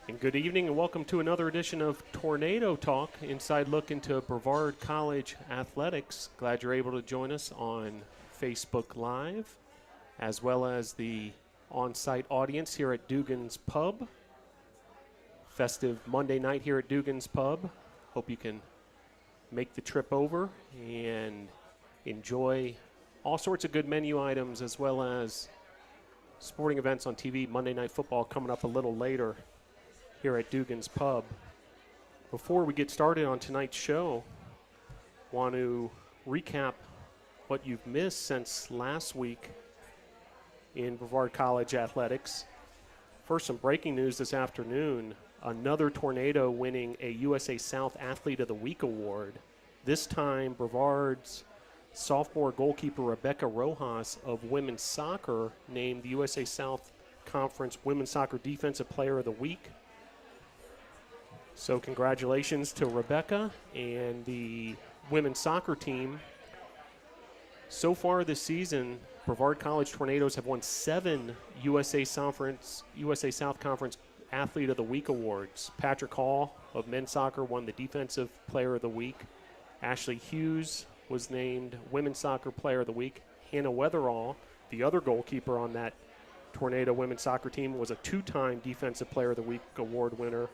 And good evening and welcome to another edition of Tornado Talk, inside look into Brevard College athletics. Glad you're able to join us on Facebook Live, as well as the on-site audience here at Dugan's Pub. Festive Monday night here at Dugan's Pub. Hope you can make the trip over and enjoy all sorts of good menu items, as well as sporting events on TV. Monday Night Football coming up a little later here at Dugan's Pub. Before we get started on tonight's show, want to recap what you've missed since last week in Brevard College athletics. First, some breaking news this afternoon. Another Tornado winning a USA South Athlete of the Week award. This time, Brevard's sophomore goalkeeper Rebecca Rojas of women's soccer named the USA South Conference Women's Soccer Defensive Player of the Week. So congratulations to Rebecca and the women's soccer team. So far this season, Brevard College Tornadoes have won 7 USA South Conference Athlete of the Week awards. Patrick Hall of men's soccer won the Defensive Player of the Week. Ashley Hughes was named Women's Soccer Player of the Week. Hannah Weatherall, the other goalkeeper on that Tornado women's soccer team, was a 2-time Defensive Player of the Week award winner.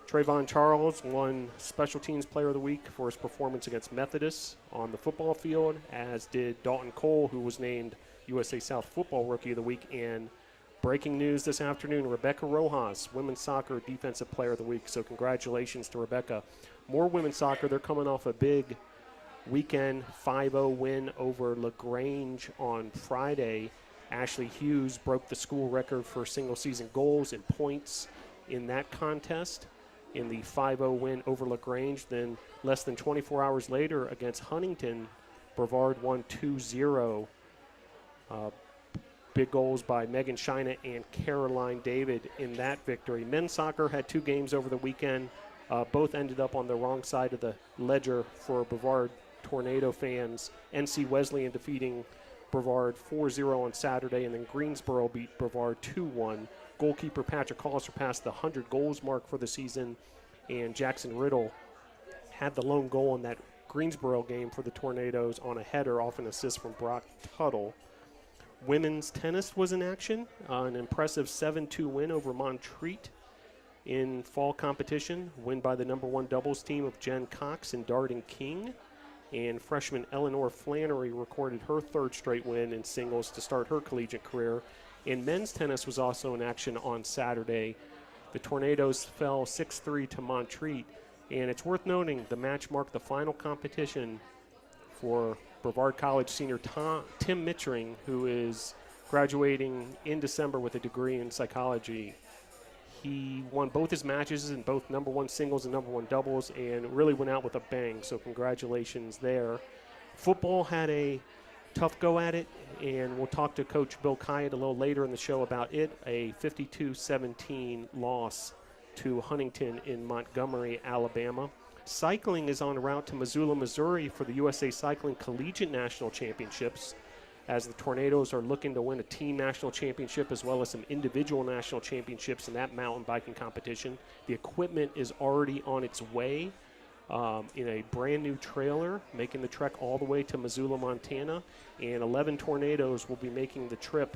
Trayvon Charles won Special Teams Player of the Week for his performance against Methodist on the football field, as did Dalton Cole, who was named USA South Football Rookie of the Week. And breaking news this afternoon, Rebecca Rojas, Women's Soccer Defensive Player of the Week. So congratulations to Rebecca. More women's soccer. They're coming off a big weekend 5-0 win over LaGrange on Friday. Ashley Hughes broke the school record for single-season goals and points in that contest in the 5-0 win over LaGrange. Then less than 24 hours later against Huntington, Brevard won 2-0. Big goals by Megan Shina and Caroline David in that victory. Men's soccer had 2 games over the weekend. Both ended up on the wrong side of the ledger for Brevard Tornado fans. NC Wesleyan defeating Brevard 4-0 on Saturday, and then Greensboro beat Brevard 2-1. Goalkeeper Patrick Hall surpassed the 100 goals mark for the season, and Jackson Riddle had the lone goal in that Greensboro game for the Tornadoes on a header off an assist from Brock Tuttle. Women's tennis was in action, an impressive 7-2 win over Montreat in fall competition, win by the #1 doubles team of Jen Cox and Darden King. And freshman Eleanor Flannery recorded her 3rd straight win in singles to start her collegiate career. And men's tennis was also in action on Saturday. The Tornadoes fell 6-3 to Montreat. And it's worth noting the match marked the final competition for Brevard College senior Tim Mitchering, who is graduating in December with a degree in psychology. He won both his matches in both #1 singles and #1 doubles and really went out with a bang, so congratulations there. Football had a tough go at it, and we'll talk to Coach Bill Kyatt a little later in the show about it, a 52-17 loss to Huntington in Montgomery, Alabama. Cycling is en route to Missoula, Missouri for the USA Cycling Collegiate National Championships, as the Tornadoes are looking to win a team national championship as well as some individual national championships in that mountain biking competition. The equipment is already on its way in a brand new trailer, making the trek all the way to Missoula, Montana, and 11 Tornadoes will be making the trip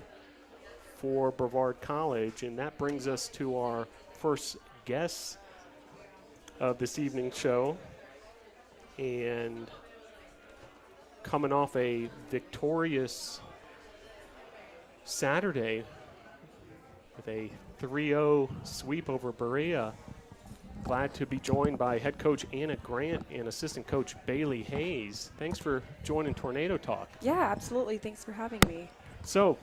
for Brevard College. And that brings us to our first guest of this evening's show, and coming off a victorious Saturday with a 3-0 sweep over Berea. Glad to be joined by head coach Anna Grant and assistant coach Bailey Hayes. Thanks for joining Tornado Talk. Yeah, absolutely. Thanks for having me. So,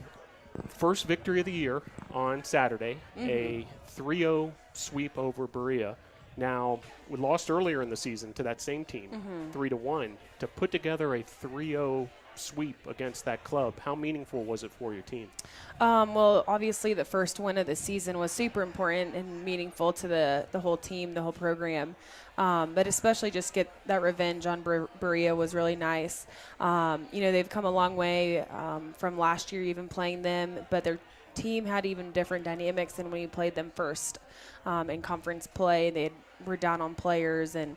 first victory of the year on Saturday, a 3-0 sweep over Berea. Now, we lost earlier in the season to that same team, 3-1. To put together a 3-0 sweep against that club, how meaningful was it for your team? Well, obviously the first win of the season was super important and meaningful to the whole team, the whole program. But especially just get that revenge on Berea was really nice. They've come a long way from last year even playing them, but their team had even different dynamics than when we played them first in conference play. They were down on players, and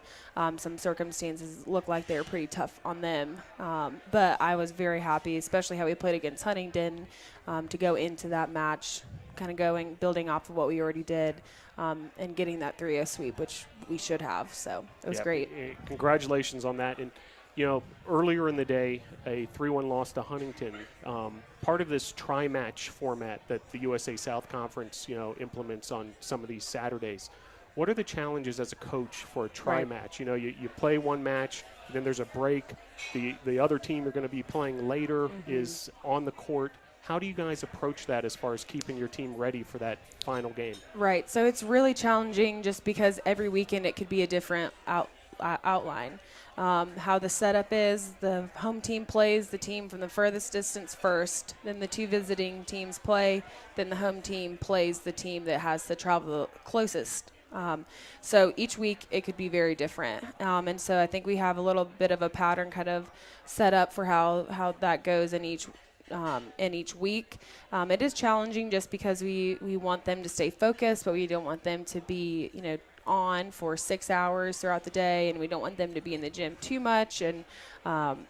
some circumstances looked like they were pretty tough on them. But I was very happy, especially how we played against Huntington, to go into that match kind of building off of what we already did, and getting that 3-0 sweep, which we should have. So it was great. Congratulations on that. And, earlier in the day, a 3-1 loss to Huntington. Part of this tri-match format that the USA South Conference, implements on some of these Saturdays. What are the challenges as a coach for a tri-match? You play one match, then there's a break. The other team you're going to be playing later is on the court. How do you guys approach that as far as keeping your team ready for that final game? Right. So it's really challenging just because every weekend it could be a different outline. How the setup is, the home team plays the team from the furthest distance first, then the two visiting teams play, then the home team plays the team that has to travel the closest. So each week it could be very different. And so I think we have a little bit of a pattern kind of set up for how that goes in each week. It is challenging just because we want them to stay focused, but we don't want them to be, on for 6 hours throughout the day, and we don't want them to be in the gym too much. And,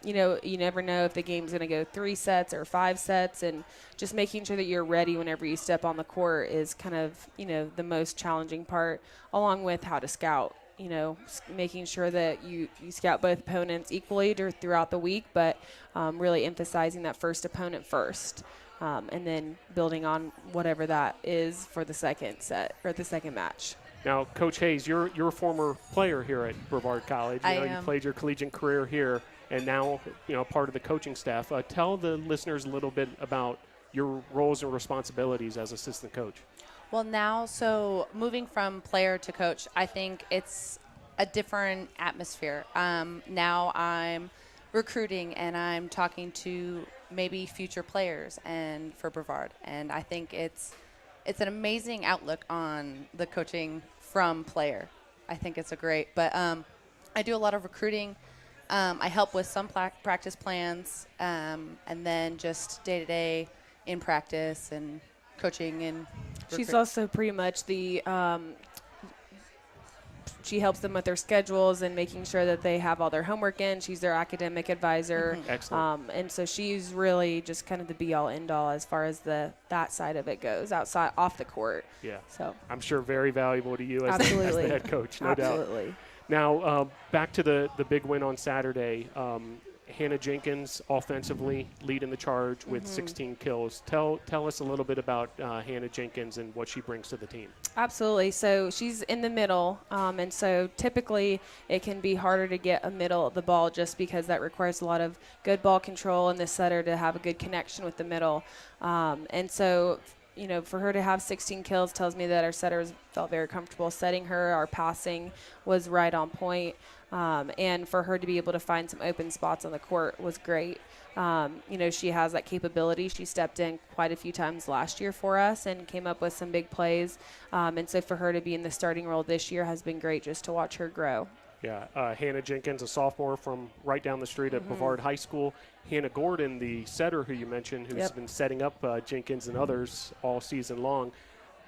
you never know if the game's going to go 3 sets or 5 sets, and just making sure that you're ready whenever you step on the court is kind of, the most challenging part, along with how to scout. Making sure that you scout both opponents equally throughout the week, but really emphasizing that first opponent first, and then building on whatever that is for the second set or the second match. Now, Coach Hayes, you're a former player here at Brevard College. You played your collegiate career here, and now part of the coaching staff. Tell the listeners a little bit about your roles and responsibilities as assistant coach. Well, now, so moving from player to coach, I think it's a different atmosphere. Now I'm recruiting and I'm talking to maybe future players and for Brevard, and I think it's an amazing outlook on the coaching from player. I think it's but I do a lot of recruiting. I help with some practice plans, and then just day-to-day in practice and coaching and she's also pretty much she helps them with their schedules and making sure that they have all their homework in. She's their academic advisor. Excellent. And so she's really just kind of the be-all, end-all as far as that side of it goes, off the court. Yeah. So I'm sure very valuable to you as the head coach, no doubt. Absolutely. Now, back to the big win on Saturday. Hannah Jenkins offensively leading the charge with 16 kills. Tell us a little bit about Hannah Jenkins and what she brings to the team. Absolutely. So she's in the middle, and so typically it can be harder to get a middle of the ball just because that requires a lot of good ball control and the setter to have a good connection with the middle. And so, for her to have 16 kills tells me that our setters felt very comfortable setting her. Our passing was right on point. And for her to be able to find some open spots on the court was great. She has that capability. She stepped in quite a few times last year for us and came up with some big plays. And so for her to be in the starting role this year has been great just to watch her grow. Yeah, Hannah Jenkins, a sophomore from right down the street at Brevard High School. Hannah Gordon, the setter who you mentioned, who's been setting up Jenkins and others all season long.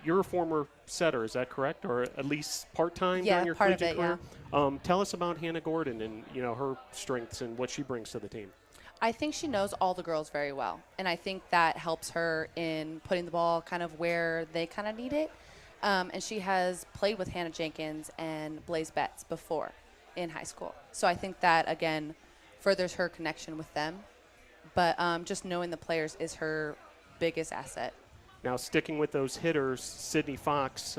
You're a former setter, is that correct? Or at least part-time during your collegiate career? Yeah. Tell us about Hannah Gordon and, her strengths and what she brings to the team. I think she knows all the girls very well, and I think that helps her in putting the ball kind of where they kind of need it. And she has played with Hannah Jenkins and Blaze Betts before in high school. So I think that, again, furthers her connection with them. But just knowing the players is her biggest asset. Now, sticking with those hitters, Sydney Fox,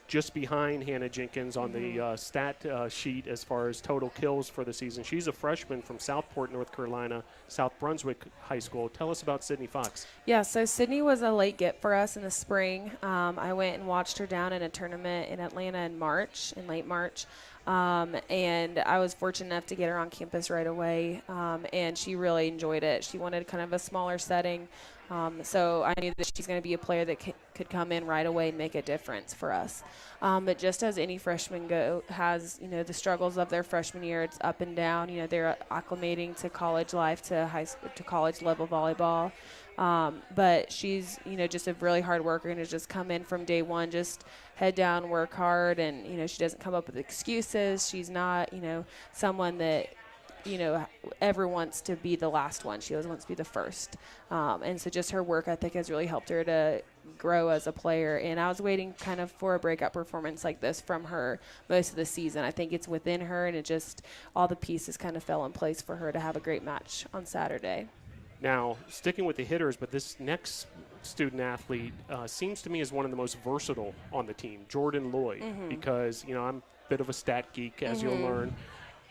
just behind Hannah Jenkins on the stat sheet as far as total kills for the season. She's a freshman from Southport, North Carolina, South Brunswick High School. Tell us about Sydney Fox. Yeah, so Sydney was a late get for us in the spring. I went and watched her down in a tournament in Atlanta in late March. And I was fortunate enough to get her on campus right away, and she really enjoyed it. She wanted kind of a smaller setting, so I knew that she's going to be a player that could come in right away and make a difference for us. But just as any freshman has, the struggles of their freshman year, it's up and down. They're acclimating to college life, to college level volleyball. But she's, just a really hard worker and has just come in from day one, just head down, work hard. And, she doesn't come up with excuses. She's not, someone that, ever wants to be the last one. She always wants to be the first. And so just her work ethic has really helped her to grow as a player. And I was waiting kind of for a breakout performance like this from her most of the season. I think it's within her, and it just, all the pieces kind of fell in place for her to have a great match on Saturday. Now, sticking with the hitters, but this next student athlete seems to me is one of the most versatile on the team, Jordan Lloyd, because, I'm a bit of a stat geek, as you'll learn.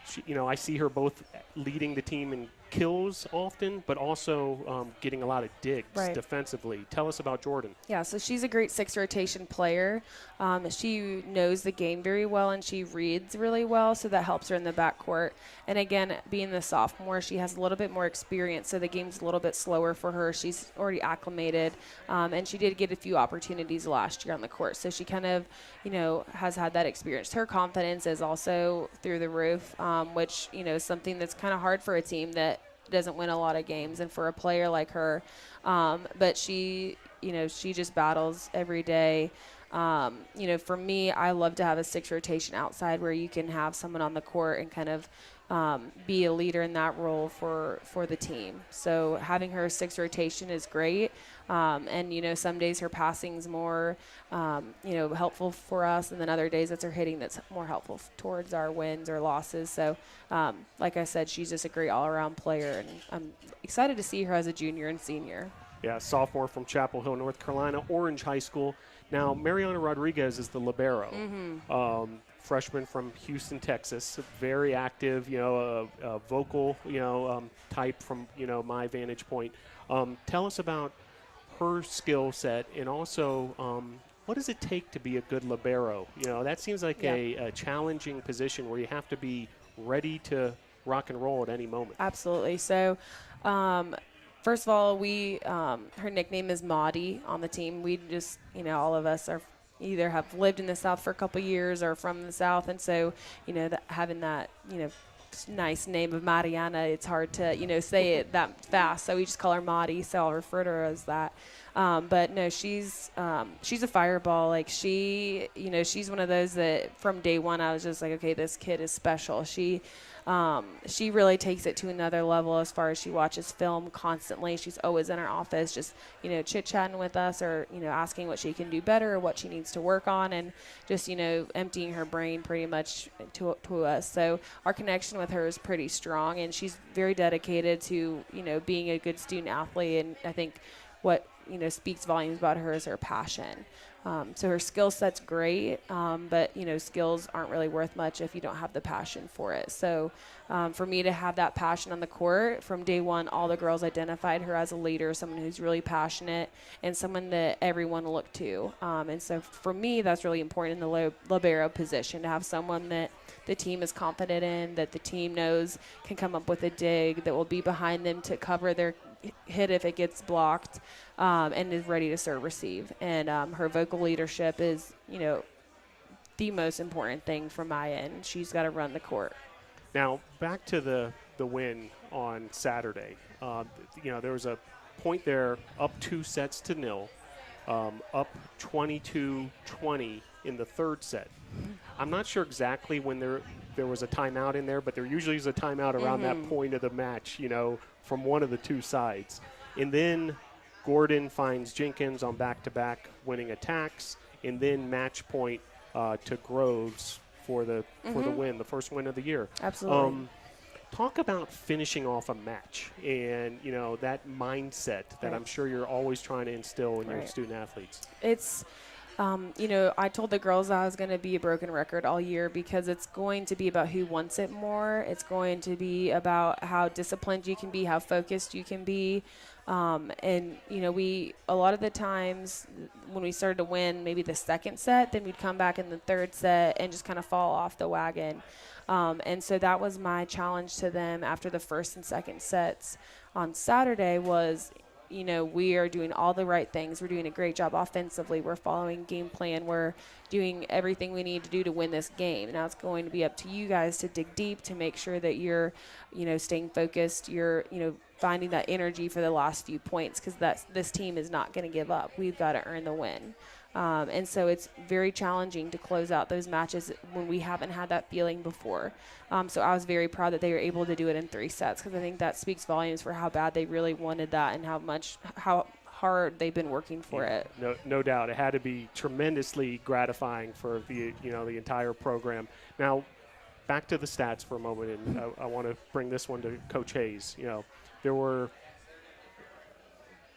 She, I see her both leading the team in kills often, but also getting a lot of digs defensively. Tell us about Jordan. Yeah, so she's a great 6 rotation player. She knows the game very well, and she reads really well, so that helps her in the backcourt. And again, being the sophomore, she has a little bit more experience, so the game's a little bit slower for her. She's already acclimated, and she did get a few opportunities last year on the court, so she kind of, has had that experience. Her confidence is also through the roof, which, is something that's kind of hard for a team that doesn't win a lot of games and for a player like her. But she, she just battles every day. For me, I love to have a 6 rotation outside where you can have someone on the court and kind of be a leader in that role for the team. So having her 6 rotation is great. And, some days her passing's more, helpful for us. And then other days it's her hitting that's more helpful towards our wins or losses. So, like I said, she's just a great all-around player. And I'm excited to see her as a junior and senior. Yeah, sophomore from Chapel Hill, North Carolina, Orange High School. Now, Mariana Rodriguez is the libero. Freshman from Houston, Texas, very active, a vocal, type from, my vantage point. Tell us about her skill set, and also what does it take to be a good libero? That seems like a challenging position where you have to be ready to rock and roll at any moment. Absolutely. So, first of all, her nickname is Maudie on the team. We just, all of us are either have lived in the South for a couple years or from the South. And so, having that, nice name of Mariana, it's hard to, say it that fast. So we just call her Maudie. So I'll refer to her as that. But no, she's a fireball. Like she's one of those that from day one, I was just like, okay, this kid is special. She really takes it to another level as far as she watches film constantly. She's always in her office, just, chit-chatting with us or, asking what she can do better or what she needs to work on and just, emptying her brain pretty much to us. So our connection with her is pretty strong, and she's very dedicated to, being a good student athlete. And I think what, speaks volumes about her is her passion. So her skill set's great, but, skills aren't really worth much if you don't have the passion for it. So for me to have that passion on the court, from day one, all the girls identified her as a leader, someone who's really passionate and someone that everyone will look to. And so for me, that's really important in the libero position, to have someone that the team is confident in, that the team knows can come up with a dig, that will be behind them to cover their hit if it gets blocked, and is ready to serve receive. And her vocal leadership is, the most important thing from my end. She's got to run the court. Now, back to the win on Saturday. There was a point there, up 2-0, up 22-20 in the third set. I'm not sure exactly when there was a timeout in there, but there usually is a timeout around that point of the match, from one of the two sides. And then Gordon finds Jenkins on back-to-back winning attacks, and then match point to Groves for the win, the first win of the year. Absolutely. Talk about finishing off a match and, that mindset that I'm sure you're always trying to instill in your student athletes. It's I told the girls I was going to be a broken record all year, because it's going to be about who wants it more. It's going to be about how disciplined you can be, how focused you can be. And, we, a lot of the times when we started to win maybe the second set, then we'd come back in the third set and just kind of fall off the wagon. And so that was my challenge to them after the first and second sets on Saturday was, we are doing all the right things. We're doing a great job offensively. We're following game plan. We're doing everything we need to do to win this game. Now it's going to be up to you guys to dig deep to make sure that you're, staying focused. You're, finding that energy for the last few points, because this team is not going to give up. We've got to earn the win. And so it's very challenging to close out those matches when we haven't had that feeling before. So I was very proud that they were able to do it in 3 sets, because I think that speaks volumes for how bad they really wanted that and how hard they've been working for it. No doubt. It had to be tremendously gratifying for the entire program. Now, back to the stats for a moment, and I want to bring this one to Coach Hayes. There were,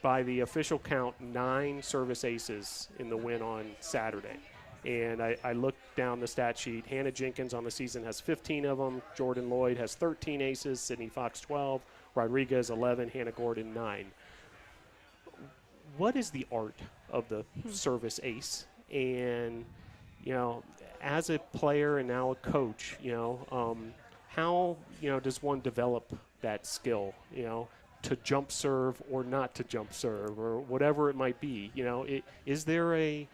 by the official count, 9 service aces in the win on Saturday. And I looked down the stat sheet. Hannah Jenkins on the season has 15 of them. Jordan Lloyd has 13 aces. Sydney Fox 12. Rodriguez 11. Hannah Gordon 9. What is the art of the service ace? And, as a player and now a coach, how, does one develop that skill, to jump serve or not to jump serve or whatever it might be? Is there a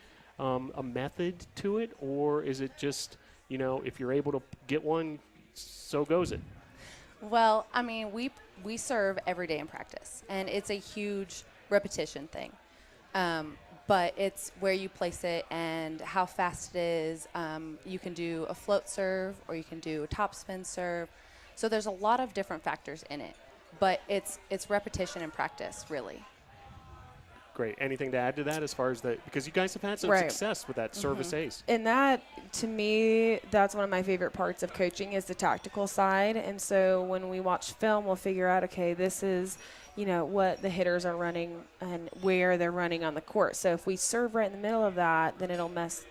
method to it, or is it just, if you're able to get one, so goes it? Well, I mean, we serve every day in practice, and it's a huge repetition thing. But it's where you place it and how fast it is. You can do a float serve, or you can do a topspin serve. So there's a lot of different factors in it, but it's repetition and practice, really. Great. Anything to add to that as far as because you guys have had some success with that service ace. And that, to me, that's one of my favorite parts of coaching is the tactical side. And so when we watch film, we'll figure out, okay, this is, what the hitters are running and where they're running on the court. So if we serve right in the middle of that, then it'll mess,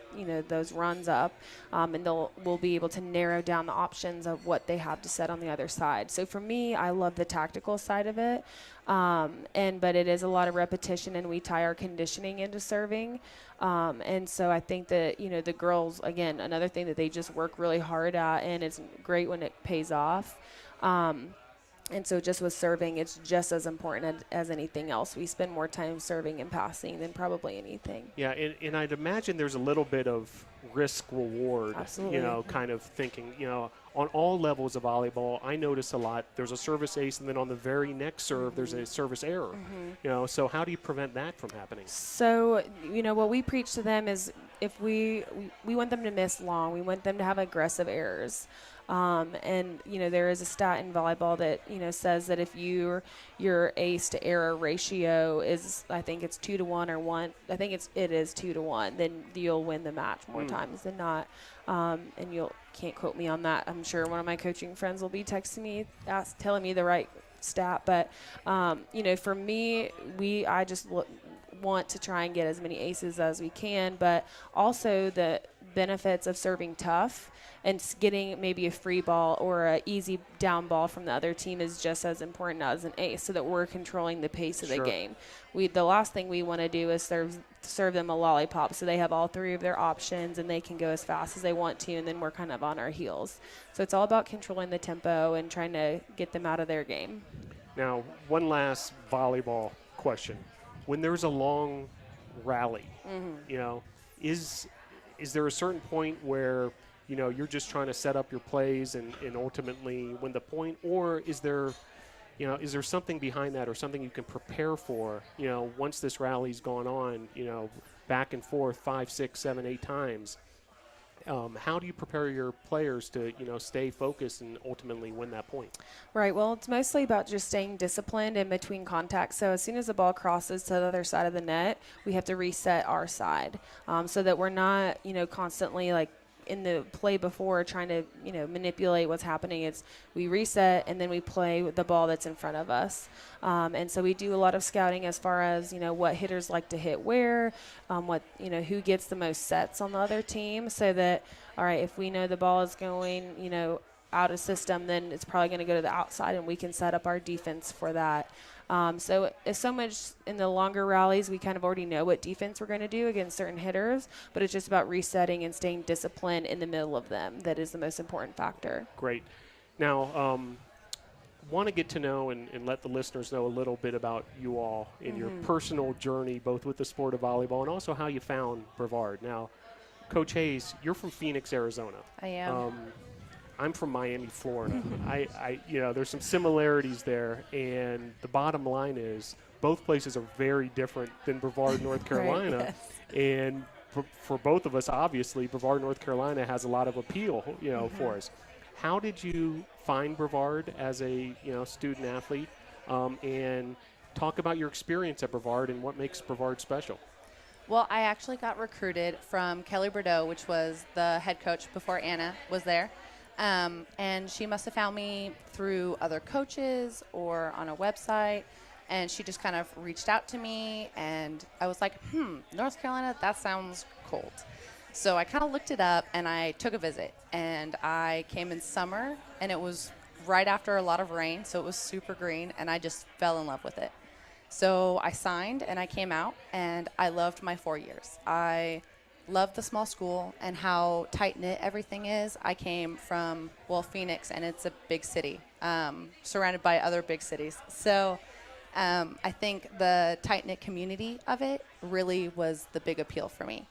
those runs up, and we'll be able to narrow down the options of what they have to set on the other side. So for me, I love the tactical side of it. But it is a lot of repetition, and we tie our conditioning into serving. And so I think that, the girls, again, another thing that they just work really hard at, and it's great when it pays off. And so just with serving, it's just as important as anything else. We spend more time serving and passing than probably anything. Yeah, and I'd imagine there's a little bit of risk reward, Absolutely. Kind of thinking, on all levels of volleyball. I notice a lot. There's a service ace, and then on the very next serve, there's a service error. So how do you prevent that from happening? So, what we preach to them is if we want them to miss long, we want them to have aggressive errors. There is a stat in volleyball that, says that if your ace to error ratio is, I think it's 2 to 1 or 1, I think it is 2 to 1, then you'll win the match more times than not. And you can't quote me on that. I'm sure one of my coaching friends will be texting me, telling me the right stat. But, for me, I just want to try and get as many aces as we can, but also the benefits of serving tough and getting maybe a free ball or an easy down ball from the other team is just as important as an ace, so that we're controlling the pace of the game. The last thing we want to do is serve them a lollipop, so they have all 3 of their options and they can go as fast as they want to, and then we're kind of on our heels. So it's all about controlling the tempo and trying to get them out of their game. Now, one last volleyball question. When there's a long rally, is there a certain point where you're just trying to set up your plays and ultimately win the point, or is there something behind that, or something you can prepare for, once this rally's gone on, back and forth 5, 6, 7, 8 times? How do you prepare your players to, stay focused and ultimately win that point? Right. Well, it's mostly about just staying disciplined in between contacts. So as soon as the ball crosses to the other side of the net, we have to reset our side, so that we're not, constantly like in the play before trying to, manipulate what's happening. It's we reset and then we play with the ball that's in front of us. And so we do a lot of scouting as far as, what hitters like to hit where, who gets the most sets on the other team, so that, all right, if we know the ball is going, out of system, then it's probably going to go to the outside, and we can set up our defense for that. So it's so much in the longer rallies, we kind of already know what defense we're going to do against certain hitters, but it's just about resetting and staying disciplined in the middle of them. That is the most important factor. Great. Now, want to get to know and let the listeners know a little bit about you all in your personal journey, both with the sport of volleyball and also how you found Brevard. Now, Coach Hayes, you're from Phoenix, Arizona. I am. I'm from Miami, Florida. There's some similarities there, and the bottom line is both places are very different than Brevard, North Carolina, Right, yes. and for both of us, obviously, Brevard, North Carolina has a lot of appeal, for us. How did you find Brevard as a student athlete, and talk about your experience at Brevard and what makes Brevard special? Well, I actually got recruited from Kelly Bordeaux, which was the head coach before Anna was there. And she must have found me through other coaches or on a website. And she just kind of reached out to me. And I was like, North Carolina, that sounds cold. So I kind of looked it up and I took a visit. And I came in summer, and it was right after a lot of rain. So it was super green, and I just fell in love with it. So I signed and I came out, and I loved my 4 years. I loved the small school and how tight-knit everything is. I came from, Phoenix, and it's a big city, surrounded by other big cities. So I think the tight-knit community of it really was the big appeal for me.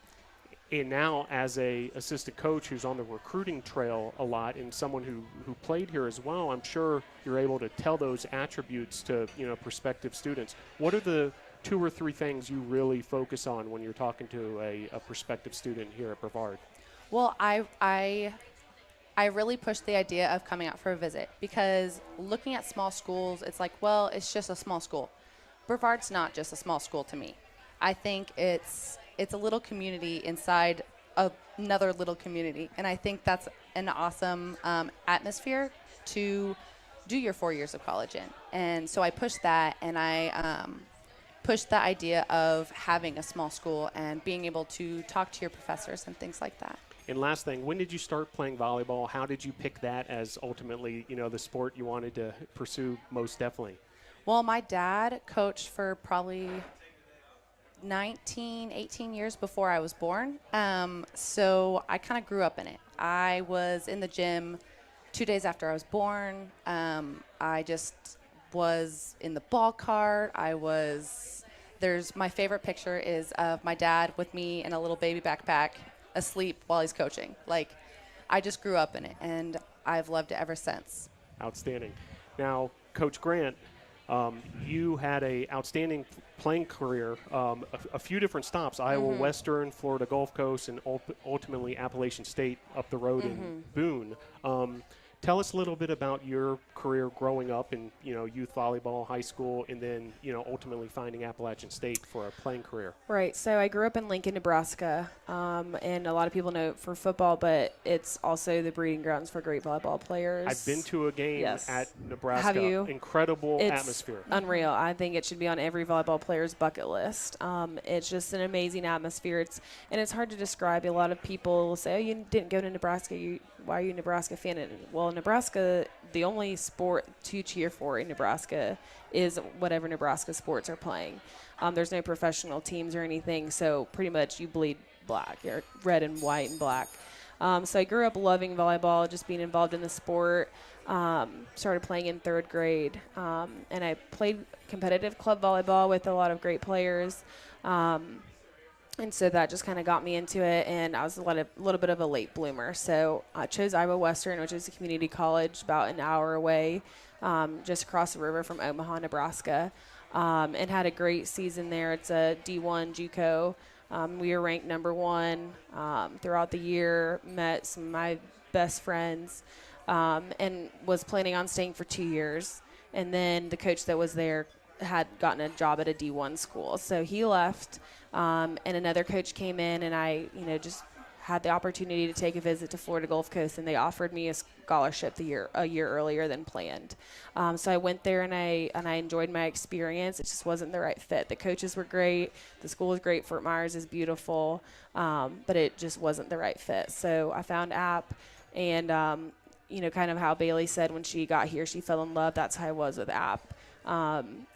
And now, as a assistant coach who's on the recruiting trail a lot, and someone who played here as well, I'm sure you're able to tell those attributes to prospective students. What are the 2 or 3 things you really focus on when you're talking to a prospective student here at Brevard? Well, I really pushed the idea of coming out for a visit, because looking at small schools, it's like, well, it's just a small school. Brevard's not just a small school to me. I think it's a little community inside another little community, and I think that's an awesome atmosphere to do your 4 years of college in. And so I pushed that, and I pushed the idea of having a small school and being able to talk to your professors and things like that. And last thing, when did you start playing volleyball? How did you pick that as ultimately the sport you wanted to pursue most definitely? Well, my dad coached for probably 18 years before I was born. So I kind of grew up in it. I was in the gym 2 days after I was born. I just was in the ball cart. My favorite picture is of my dad with me in a little baby backpack asleep while he's coaching. Like, I just grew up in it, and I've loved it ever since. Outstanding. Now, Coach Grant, you had a outstanding playing career, a few different stops, Iowa Western, Florida Gulf Coast, and ultimately Appalachian State up the road in Boone. Tell us a little bit about your career growing up in, youth volleyball, high school, and then, ultimately finding Appalachian State for a playing career. Right. So I grew up in Lincoln, Nebraska, and a lot of people know it for football, but it's also the breeding grounds for great volleyball players. I've been to a game at Nebraska. Have you? Incredible It's atmosphere. Unreal. I think it should be on every volleyball player's bucket list. It's just an amazing atmosphere. It's hard to describe. A lot of people will say, "Oh, you didn't go to Nebraska. Why are you a Nebraska fan?" Well, Nebraska, the only sport to cheer for in Nebraska is whatever Nebraska sports are playing. There's no professional teams or anything, so pretty much you bleed black, or red and white and black. So I grew up loving volleyball, just being involved in the sport. Started playing in 3rd grade, and I played competitive club volleyball with a lot of great players. And so that just kind of got me into it, and I was a little bit of a late bloomer. So I chose Iowa Western, which is a community college about an hour away, just across the river from Omaha, Nebraska, and had a great season there. It's a D1 JUCO. We were ranked number 1 throughout the year, met some of my best friends, and was planning on staying for 2 years. And then the coach that was there had gotten a job at a D1 school. So he left, and another coach came in, and I, just had the opportunity to take a visit to Florida Gulf Coast, and they offered me a scholarship a year earlier than planned. So I went there, and I enjoyed my experience. It just wasn't the right fit. The coaches were great. The school was great. Fort Myers is beautiful, but it just wasn't the right fit. So I found App, and, kind of how Bailey said when she got here, she fell in love. That's how I was with App.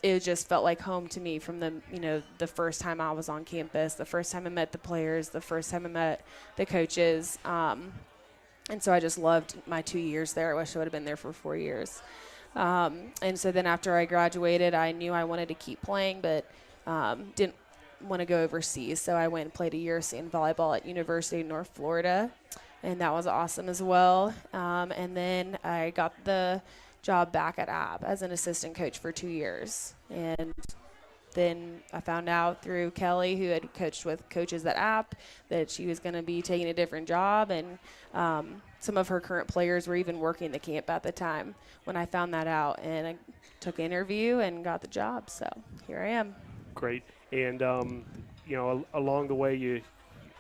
It just felt like home to me from the first time I was on campus, the first time I met the players, the first time I met the coaches. And so I just loved my 2 years there. I wish I would have been there for 4 years. And so then after I graduated, I knew I wanted to keep playing, but didn't want to go overseas. So I went and played a year in volleyball at University of North Florida. and that was awesome as well. And then I got the job back at App as an assistant coach for 2 years. And then I found out through Kelly, who had coached with coaches at App, that she was going to be taking a different job. And some of her current players were even working the camp at the time when I found that out. And I took an interview and got the job. So here I am. Great. And, along the way, you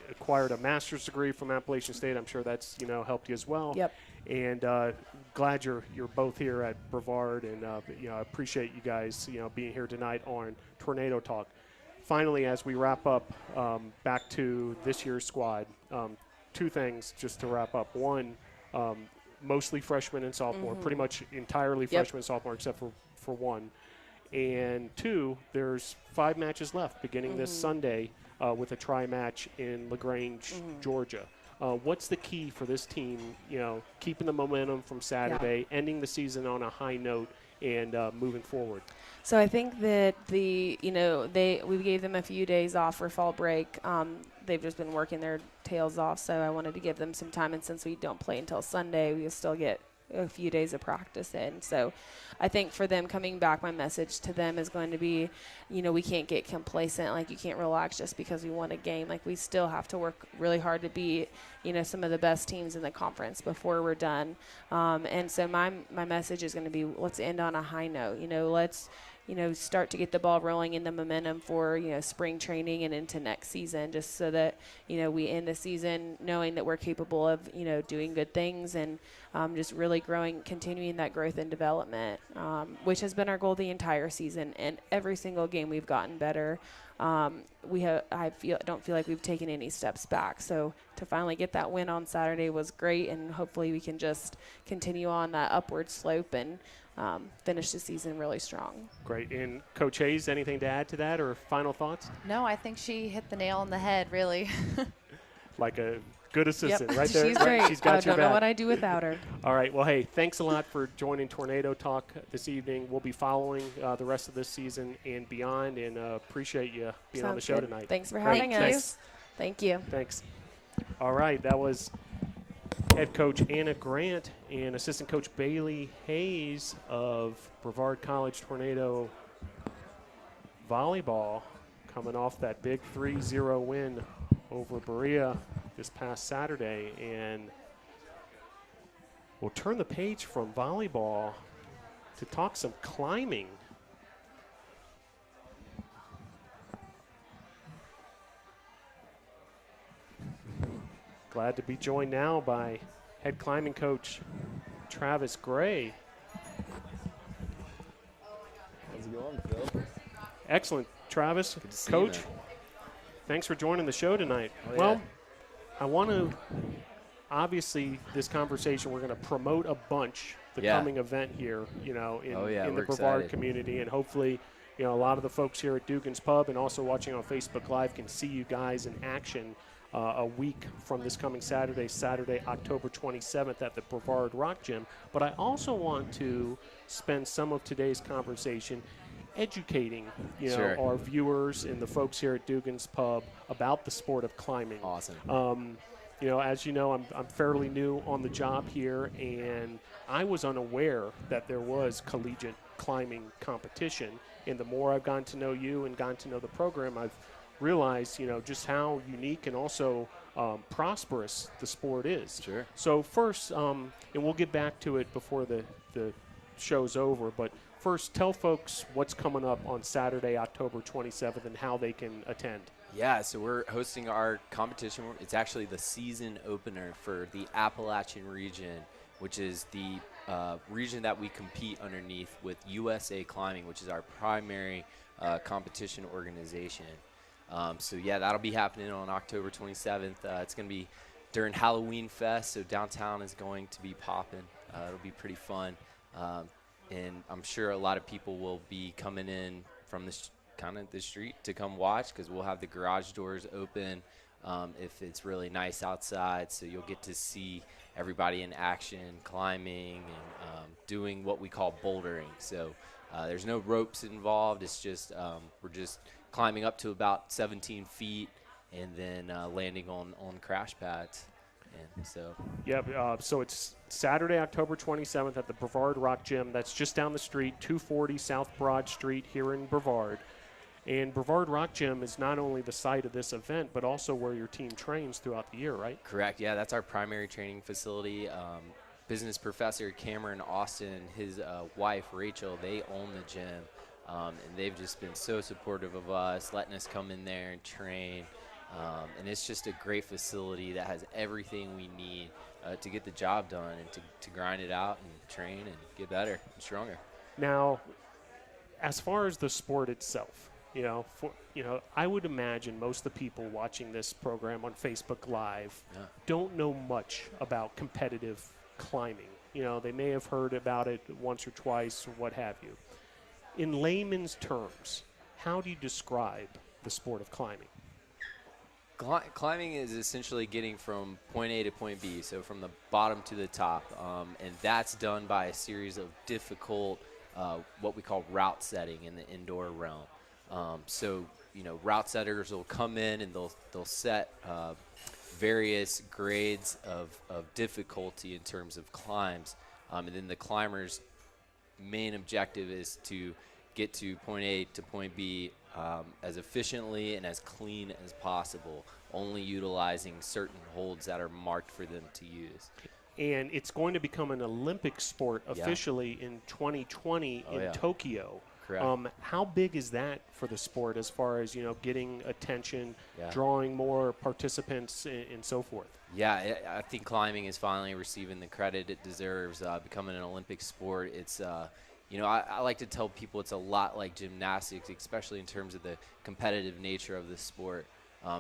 acquired a master's degree from Appalachian State. I'm sure that's, helped you as well. Yep. And glad you're both here at Brevard, and I appreciate you guys being here tonight on Tornado Talk. Finally, as we wrap up, back to this year's squad, two things just to wrap up. One, mostly freshmen and sophomore, pretty much entirely freshmen and sophomore except for one. And two, there's 5 matches left beginning this Sunday with a tri-match in LaGrange, Georgia. What's the key for this team, keeping the momentum from Saturday, ending the season on a high note, and moving forward? So I think that we gave them a few days off for fall break. They've just been working their tails off, so I wanted to give them some time. And since we don't play until Sunday, we still get a few days of practice in. So I think for them coming back, my message to them is going to be, we can't get complacent. Like, you can't relax just because we won a game. Like, we still have to work really hard to beat, some of the best teams in the conference before we're done. And so my message is going to be, let's end on a high note. Let's start to get the ball rolling in the momentum for, spring training and into next season, just so that, we end the season knowing that we're capable of, doing good things and just really continuing that growth and development, which has been our goal the entire season. And every single game we've gotten better. I don't feel like we've taken any steps back. So to finally get that win on Saturday was great, and hopefully we can just continue on that upward slope and finish the season really strong. Great. And Coach Hayes, anything to add to that or final thoughts? No, I think she hit the nail on the head, really. Like a good assistant right there. She's great. She's got I your don't know back. what I'd do without her. All right. Well, hey, thanks a lot for joining Tornado Talk this evening. We'll be following the rest of this season and beyond, and appreciate you being on the show good. tonight. Thanks for Great. having Thank us. Thank you. Thanks. All right. That was head coach Anna Grant and assistant coach Bailey Hayes of Brevard College Tornado Volleyball, coming off that big 3-0 win over Berea this past Saturday. And we'll turn the page from volleyball to talk some climbing. Glad to be joined now by head climbing coach Travis Gray. How's it going, Phil? Excellent, Travis. Good to see Coach, you, man. thanks for joining the show tonight. Oh, yeah. Well, I want to, obviously, this conversation, we're going to promote a bunch the coming event here, in the Brevard excited. community, and hopefully, a lot of the folks here at Dugan's Pub and also watching on Facebook Live can see you guys in action a week from this coming Saturday, October 27th at the Brevard Rock Gym. But I also want to spend some of today's conversation educating, Sure. our viewers and the folks here at Dugan's Pub about the sport of climbing. Awesome. As you know, I'm fairly new on the job here, and I was unaware that there was collegiate climbing competition. And the more I've gotten to know you and gotten to know the program, I've realized, just how unique and also prosperous the sport is. Sure. So first, and we'll get back to it before the show's over, but first, tell folks what's coming up on Saturday, October 27th, and how they can attend. Yeah, so we're hosting our competition. It's actually the season opener for the Appalachian region, which is the region that we compete underneath with USA Climbing, which is our primary competition organization. That'll be happening on October 27th. It's going to be during Halloween Fest, so downtown is going to be popping. It'll be pretty fun. And I'm sure a lot of people will be coming in from the street to come watch, because we'll have the garage doors open if it's really nice outside. So you'll get to see everybody in action, climbing and doing what we call bouldering. So there's no ropes involved. It's just we're just climbing up to about 17 feet and then landing on crash pads. And so, Yeah, so it's Saturday, October 27th at the Brevard Rock Gym. That's just down the street, 240 South Broad Street here in Brevard. And Brevard Rock Gym is not only the site of this event, but also where your team trains throughout the year, right? correct. Yeah, that's our primary training facility. Business professor Cameron Austin and his wife Rachel, they own the gym, and they've just been so supportive of us, letting us come in there and train. And it's just a great facility that has everything we need to get the job done and to grind it out and train and get better and stronger. Now, as far as the sport itself, I would imagine most of the people watching this program on Facebook Live don't know much about competitive climbing. They may have heard about it once or twice or what have you. In layman's terms, how do you describe the sport of climbing? Climbing is essentially getting from point A to point B, so from the bottom to the top, and that's done by a series of difficult, what we call route setting in the indoor realm. Route setters will come in and they'll set various grades of difficulty in terms of climbs, and then the climber's main objective is to get to point A to point B as efficiently and as clean as possible, only utilizing certain holds that are marked for them to use. And it's going to become an Olympic sport officially in 2020 in Tokyo. Correct. How big is that for the sport as far as, getting attention, drawing more participants and so forth? Yeah, I think climbing is finally receiving the credit it deserves, becoming an Olympic sport. It's I like to tell people it's a lot like gymnastics, especially in terms of the competitive nature of the sport.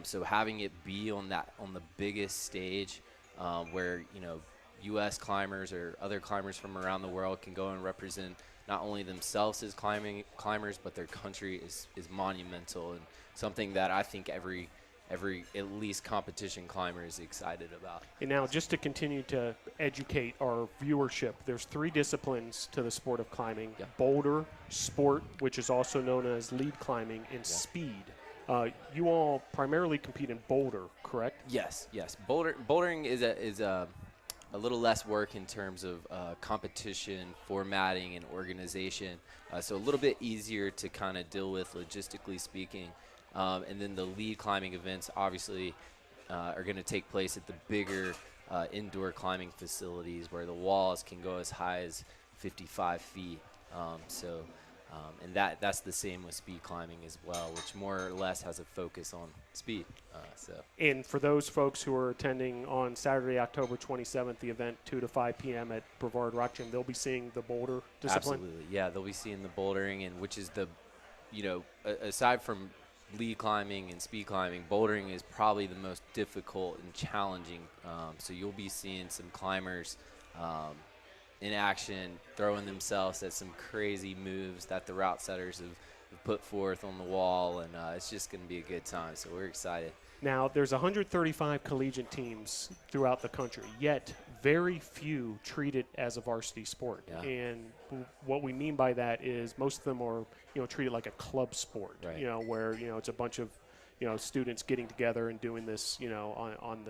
So having it be on the biggest stage where, U.S. climbers or other climbers from around the world can go and represent not only themselves as climbers, but their country is monumental and something that I think every at least competition climber is excited about. And now, just to continue to educate our viewership, there's 3 disciplines to the sport of climbing: boulder, sport, which is also known as lead climbing, and speed. You all primarily compete in boulder, correct? Yes. Bouldering is a little less work in terms of competition, formatting, and organization. So a little bit easier to kind of deal with logistically speaking. And then the lead climbing events obviously are going to take place at the bigger indoor climbing facilities where the walls can go as high as 55 feet. And that's the same with speed climbing as well, which more or less has a focus on speed. And for those folks who are attending on Saturday, October 27th, the event 2 to 5 p.m. at Brevard Rock Gym, they'll be seeing the boulder discipline? Absolutely, yeah. They'll be seeing the bouldering, and which is aside from lead climbing and speed climbing, bouldering is probably the most difficult and challenging. So you'll be seeing some climbers in action, throwing themselves at some crazy moves that the route setters have put forth on the wall, and it's just going to be a good time. So we're excited. Now, there's 135 collegiate teams throughout the country, yet very few treat it as a varsity sport. Yeah. And what we mean by that is most of them are, treated like a club sport, right. Where, it's a bunch of, students getting together and doing this, on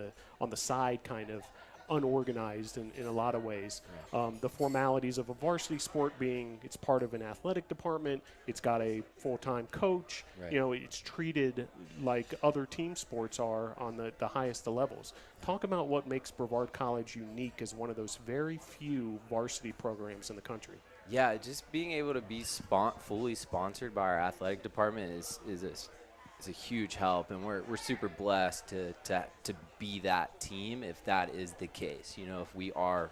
the side kind of unorganized in a lot of ways. Yeah. The formalities of a varsity sport being it's part of an athletic department, it's got a full-time coach, right. It's treated like other team sports are on the highest of levels. Talk about what makes Brevard College unique as one of those very few varsity programs in the country. Yeah, just being able to be fully sponsored by our athletic department is a huge help, and we're super blessed to be that team if that is the case. If we are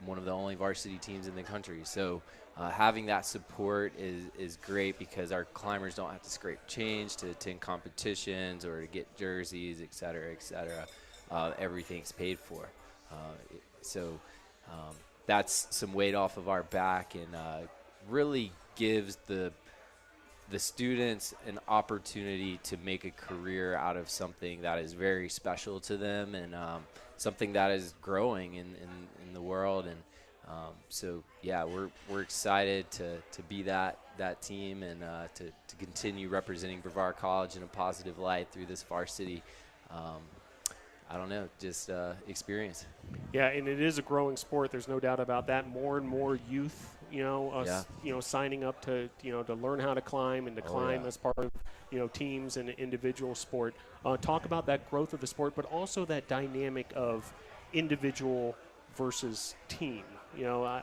one of the only varsity teams in the country. So having that support is great because our climbers don't have to scrape change to attend competitions or to get jerseys, et cetera, et cetera. Everything's paid for. So that's some weight off of our back and really gives the students an opportunity to make a career out of something that is very special to them and something that is growing in the world. And so, yeah, we're excited to be that team and to continue representing Brevard College in a positive light through this varsity I don't know, just experience. Yeah, and it is a growing sport. There's no doubt about that. More and more youth, signing up to, to learn how to climb and to climb as part of, teams and individual sport. Talk about that growth of the sport, but also that dynamic of individual versus team.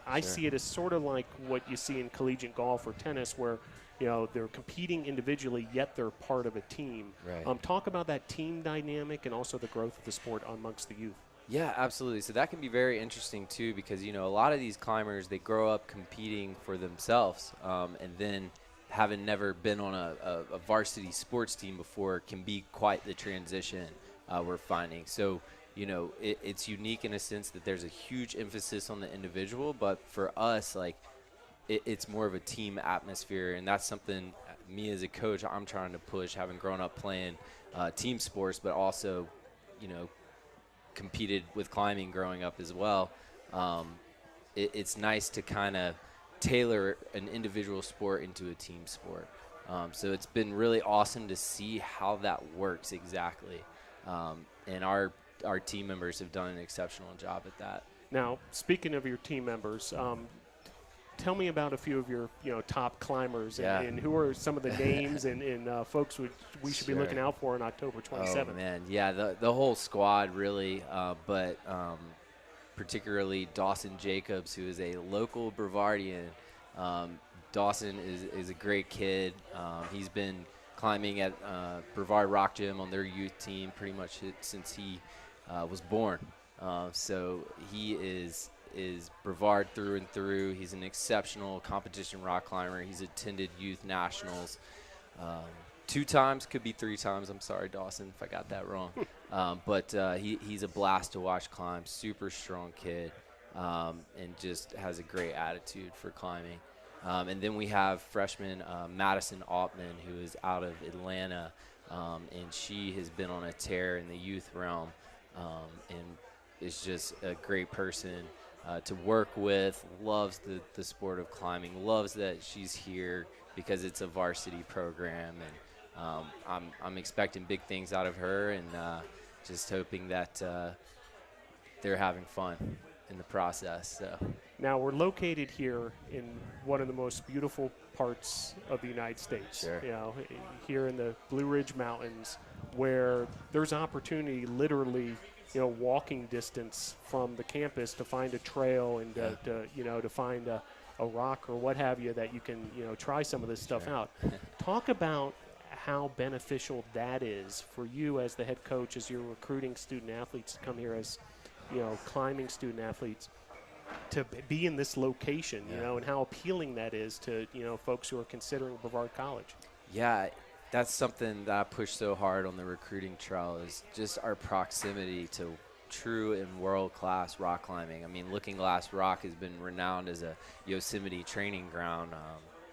I see it as sort of like what you see in collegiate golf or tennis, where they're competing individually, yet they're part of a team. Right. Talk about that team dynamic and also the growth of the sport amongst the youth. Yeah, absolutely. So that can be very interesting too, because a lot of these climbers, they grow up competing for themselves, and then having never been on a varsity sports team before can be quite the transition we're finding. So it's unique in a sense that there's a huge emphasis on the individual, but for us, like, it's more of a team atmosphere, and that's something me as a coach I'm trying to push, having grown up playing team sports, but also, competed with climbing growing up as well. It's nice to kind of tailor an individual sport into a team sport. So it's been really awesome to see how that works exactly. And our team members have done an exceptional job at that. Now, speaking of your team members, tell me about a few of your top climbers and who are some of the names and folks we should be looking out for on October 27th. Oh, man. Yeah, the whole squad really, but particularly Dawson Jacobs, who is a local Brevardian. Dawson is a great kid. He's been climbing at Brevard Rock Gym on their youth team pretty much since he was born. So he is Brevard through and through. He's an exceptional competition rock climber. He's attended youth nationals 2 times, could be 3 times. I'm sorry, Dawson, if I got that wrong. But he's a blast to watch climb. Super strong kid, and just has a great attitude for climbing. And then we have freshman Madison Altman, who is out of Atlanta, and she has been on a tear in the youth realm, and is just a great person to work with, loves the sport of climbing, loves that she's here because it's a varsity program, and I'm expecting big things out of her, and just hoping that they're having fun in the process. So. Now, we're located here in one of the most beautiful parts of the United States, Sure. Here in the Blue Ridge Mountains, where there's opportunity literally walking distance from the campus to find a trail and to find a rock or what have you that you can try some of this stuff out. Talk about how beneficial that is for you as the head coach, as you're recruiting student athletes to come here as climbing student athletes, to be in this location, and how appealing that is to folks who are considering Brevard College. Yeah, that's something that I push so hard on the recruiting trail, is just our proximity to true and world-class rock climbing. I mean, Looking Glass Rock has been renowned as a Yosemite training ground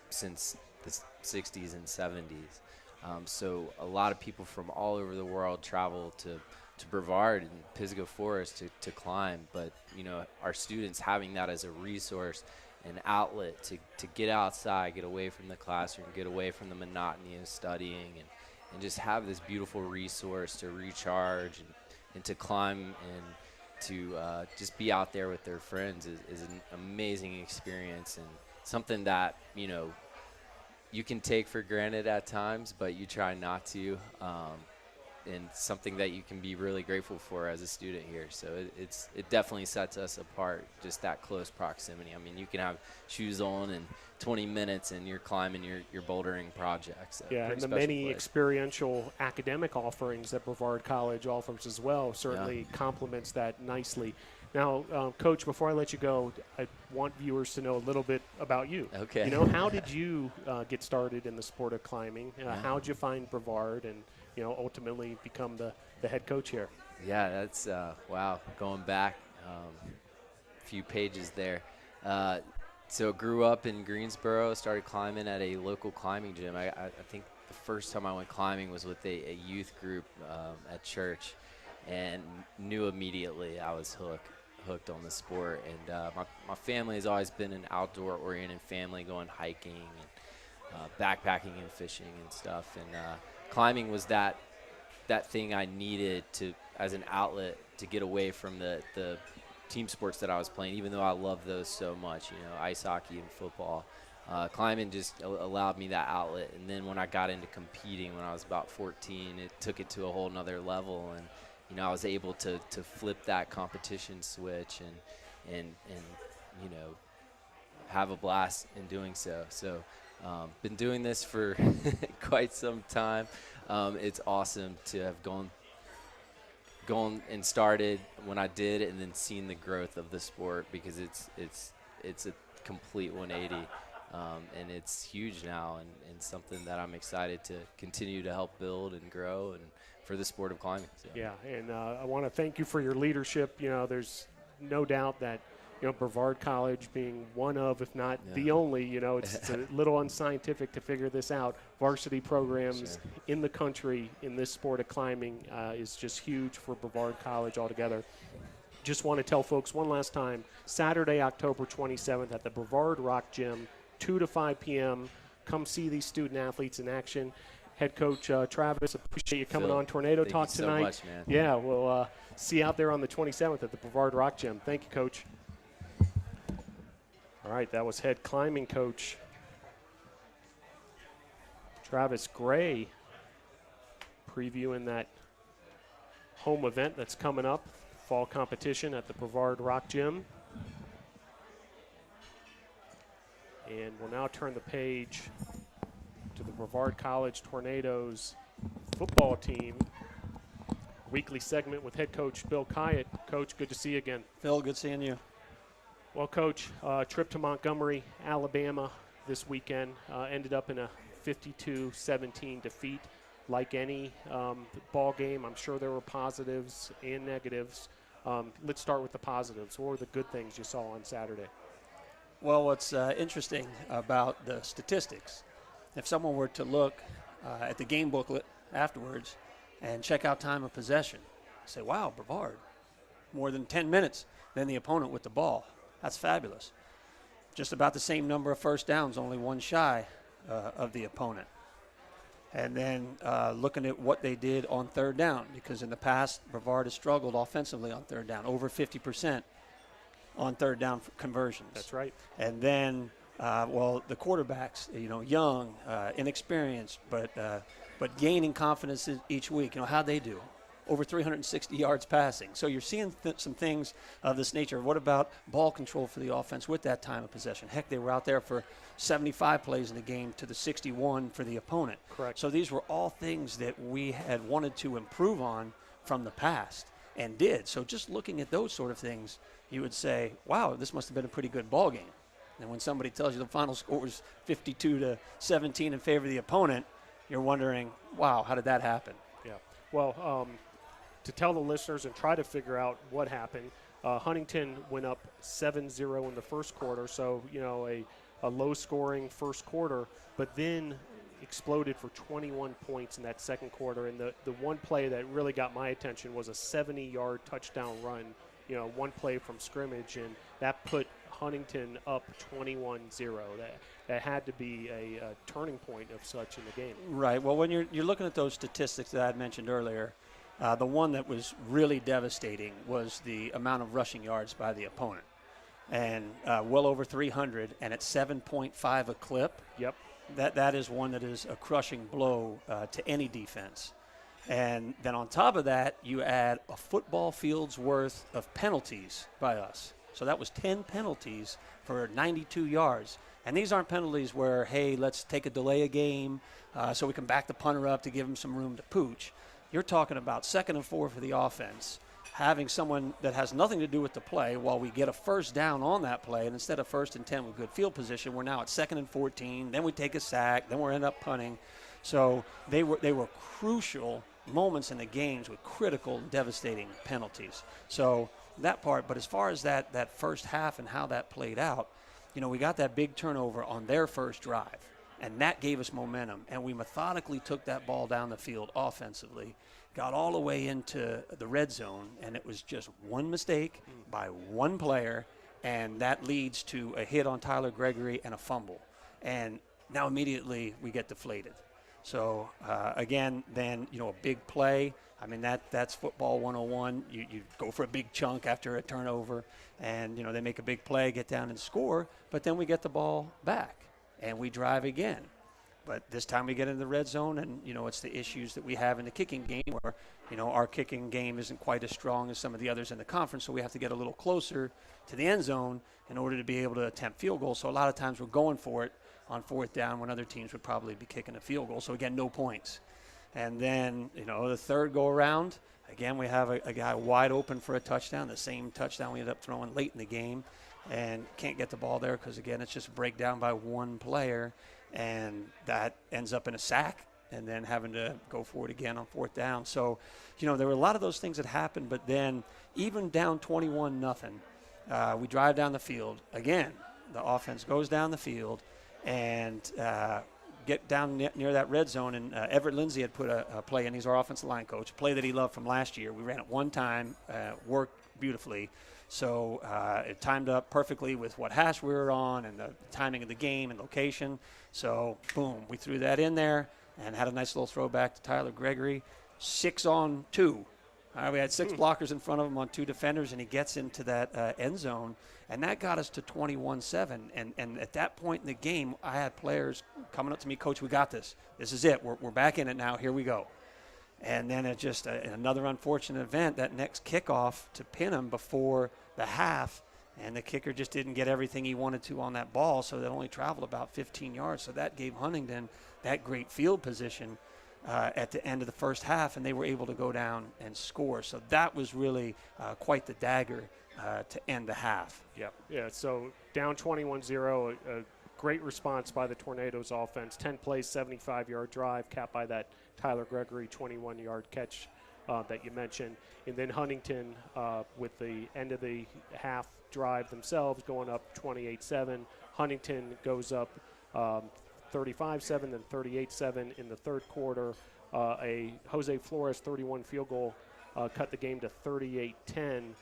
since the 60s and 70s. So a lot of people from all over the world travel to Brevard and Pisgah Forest to climb, but our students having that as a resource, an outlet to get outside, get away from the classroom, get away from the monotony of studying, and just have this beautiful resource to recharge and to climb and to just be out there with their friends is an amazing experience, and something that you can take for granted at times, but you try not to. And something that you can be really grateful for as a student here. So it definitely sets us apart, just that close proximity. I mean, you can have shoes on in 20 minutes and you're climbing your bouldering projects. Yeah, and the many experiential academic offerings that Brevard College offers as well certainly complements that nicely. Now, Coach, before I let you go, I want viewers to know a little bit about you. Okay. How did you get started in the sport of climbing? How did you find Brevard and ultimately become the head coach here? Yeah, that's, wow, going back a few pages there. So grew up in Greensboro, started climbing at a local climbing gym. I think the first time I went climbing was with a youth group at church, and knew immediately I was hooked on the sport. And my family has always been an outdoor-oriented family, going hiking and backpacking and fishing and stuff. And climbing was that thing I needed to as an outlet to get away from the team sports that I was playing, even though I love those so much, ice hockey and football. Climbing just allowed me that outlet. And then when I got into competing when I was about 14, it took it to a whole nother level. And, I was able to flip that competition switch and have a blast in doing so. So been doing this for quite some time. It's awesome to have gone and started when I did, and then seen the growth of the sport, because it's a complete 180, and it's huge now, and something that I'm excited to continue to help build and grow and for the sport of climbing. So. Yeah, and I want to thank you for your leadership. There's no doubt that Brevard College being one of, if not the only, it's a little unscientific to figure this out. Varsity programs in the country in this sport of climbing is just huge for Brevard College altogether. Just want to tell folks one last time, Saturday, October 27th at the Brevard Rock Gym, 2 to 5 p.m. Come see these student athletes in action. Head coach Travis, appreciate you coming on Tornado Talk tonight. Thank you so much, man. Yeah, we'll see you out there on the 27th at the Brevard Rock Gym. Thank you, Coach. All right, that was head climbing coach Travis Gray previewing that home event that's coming up, fall competition at the Brevard Rock Gym. And we'll now turn the page to the Brevard College Tornadoes football team. Weekly segment with head coach Bill Kyatt. Coach, good to see you again. Phil, good seeing you. Well, Coach, trip to Montgomery, Alabama this weekend ended up in a 52-17 defeat. Like any ball game, I'm sure there were positives and negatives. Let's start with the positives. What were the good things you saw on Saturday? Well, what's interesting about the statistics, if someone were to look at the game booklet afterwards and check out time of possession, say, wow, Brevard, more than 10 minutes than the opponent with the ball. That's fabulous. Just about the same number of first downs, only one shy of the opponent. And then looking at what they did on third down, because in the past, Brevard has struggled offensively on third down, over 50% on third down conversions. That's right. And then, the quarterbacks, young, inexperienced, but gaining confidence each week. How'd they do? Over 360 yards passing. So you're seeing some things of this nature. What about ball control for the offense with that time of possession? Heck, they were out there for 75 plays in the game to the 61 for the opponent. Correct. So these were all things that we had wanted to improve on from the past and did. So just looking at those sort of things, you would say, wow, this must have been a pretty good ball game. And when somebody tells you the final score was 52-17 in favor of the opponent, you're wondering, wow, how did that happen? Yeah. Well, to tell the listeners and try to figure out what happened, Huntington went up 7-0 in the first quarter, so, a low-scoring first quarter, but then exploded for 21 points in that second quarter. And the one play that really got my attention was a 70-yard touchdown run, one play from scrimmage, and that put Huntington up 21-0. That had to be a turning point of such in the game. Right. Well, when you're looking at those statistics that I had mentioned earlier, the one that was really devastating was the amount of rushing yards by the opponent. And well over 300, and at 7.5 a clip. Yep. That is one that is a crushing blow to any defense. And then on top of that, you add a football field's worth of penalties by us. So that was 10 penalties for 92 yards. And these aren't penalties where, hey, let's take a delay a game so we can back the punter up to give him some room to pooch. You're talking about 2nd and 4 for the offense, having someone that has nothing to do with the play while we get a first down on that play. And instead of 1st and 10 with good field position, we're now at 2nd and 14. Then we take a sack. Then we end up punting. So they were crucial moments in the games with critical, devastating penalties. So that part. But as far as that first half and how that played out, we got that big turnover on their first drive. And that gave us momentum. And we methodically took that ball down the field offensively, got all the way into the red zone, and it was just one mistake by one player, and that leads to a hit on Tyler Gregory and a fumble. And now immediately we get deflated. So, again, then, a big play I mean, that's football 101. You go for a big chunk after a turnover, and, they make a big play, get down and score, but then we get the ball back, and we drive again. But this time we get in the red zone, and, it's the issues that we have in the kicking game where, our kicking game isn't quite as strong as some of the others in the conference, so we have to get a little closer to the end zone in order to be able to attempt field goals. So a lot of times we're going for it on fourth down when other teams would probably be kicking a field goal. So, again, no points. And then, the third go-around, again, we have a guy wide open for a touchdown, the same touchdown we ended up throwing late in the game, and can't get the ball there because, again, it's just a breakdown by one player, and that ends up in a sack and then having to go for it again on fourth down. So, there were a lot of those things that happened, but then even down 21-0, we drive down the field. Again, the offense goes down the field and get down near that red zone, and Everett Lindsay had put a play in. He's our offensive line coach, a play that he loved from last year. We ran it one time, worked beautifully. So it timed up perfectly with what hash we were on and the timing of the game and location. So, boom, we threw that in there and had a nice little throwback to Tyler Gregory. 6-on-2. We had 6 blockers in front of him on 2 defenders, and he gets into that end zone, and that got us to 21-7. And at that point in the game, I had players coming up to me, Coach, we got this. This is it. We're back in it now. Here we go. And then it just another unfortunate event, that next kickoff to pin him before the half, and the kicker just didn't get everything he wanted to on that ball, so that only traveled about 15 yards. So that gave Huntington that great field position at the end of the first half, and they were able to go down and score. So that was really quite the dagger to end the half. Yeah, so down 21-0, a great response by the Tornadoes offense. 10 plays, 75-yard drive, capped by that Tyler Gregory 21-yard catch that you mentioned. And then Huntington, with the end of the half drive themselves, going up 28-7. Huntington goes up 35-7, then 38-7 in the third quarter. A Jose Flores 31 field goal cut the game to 38-10.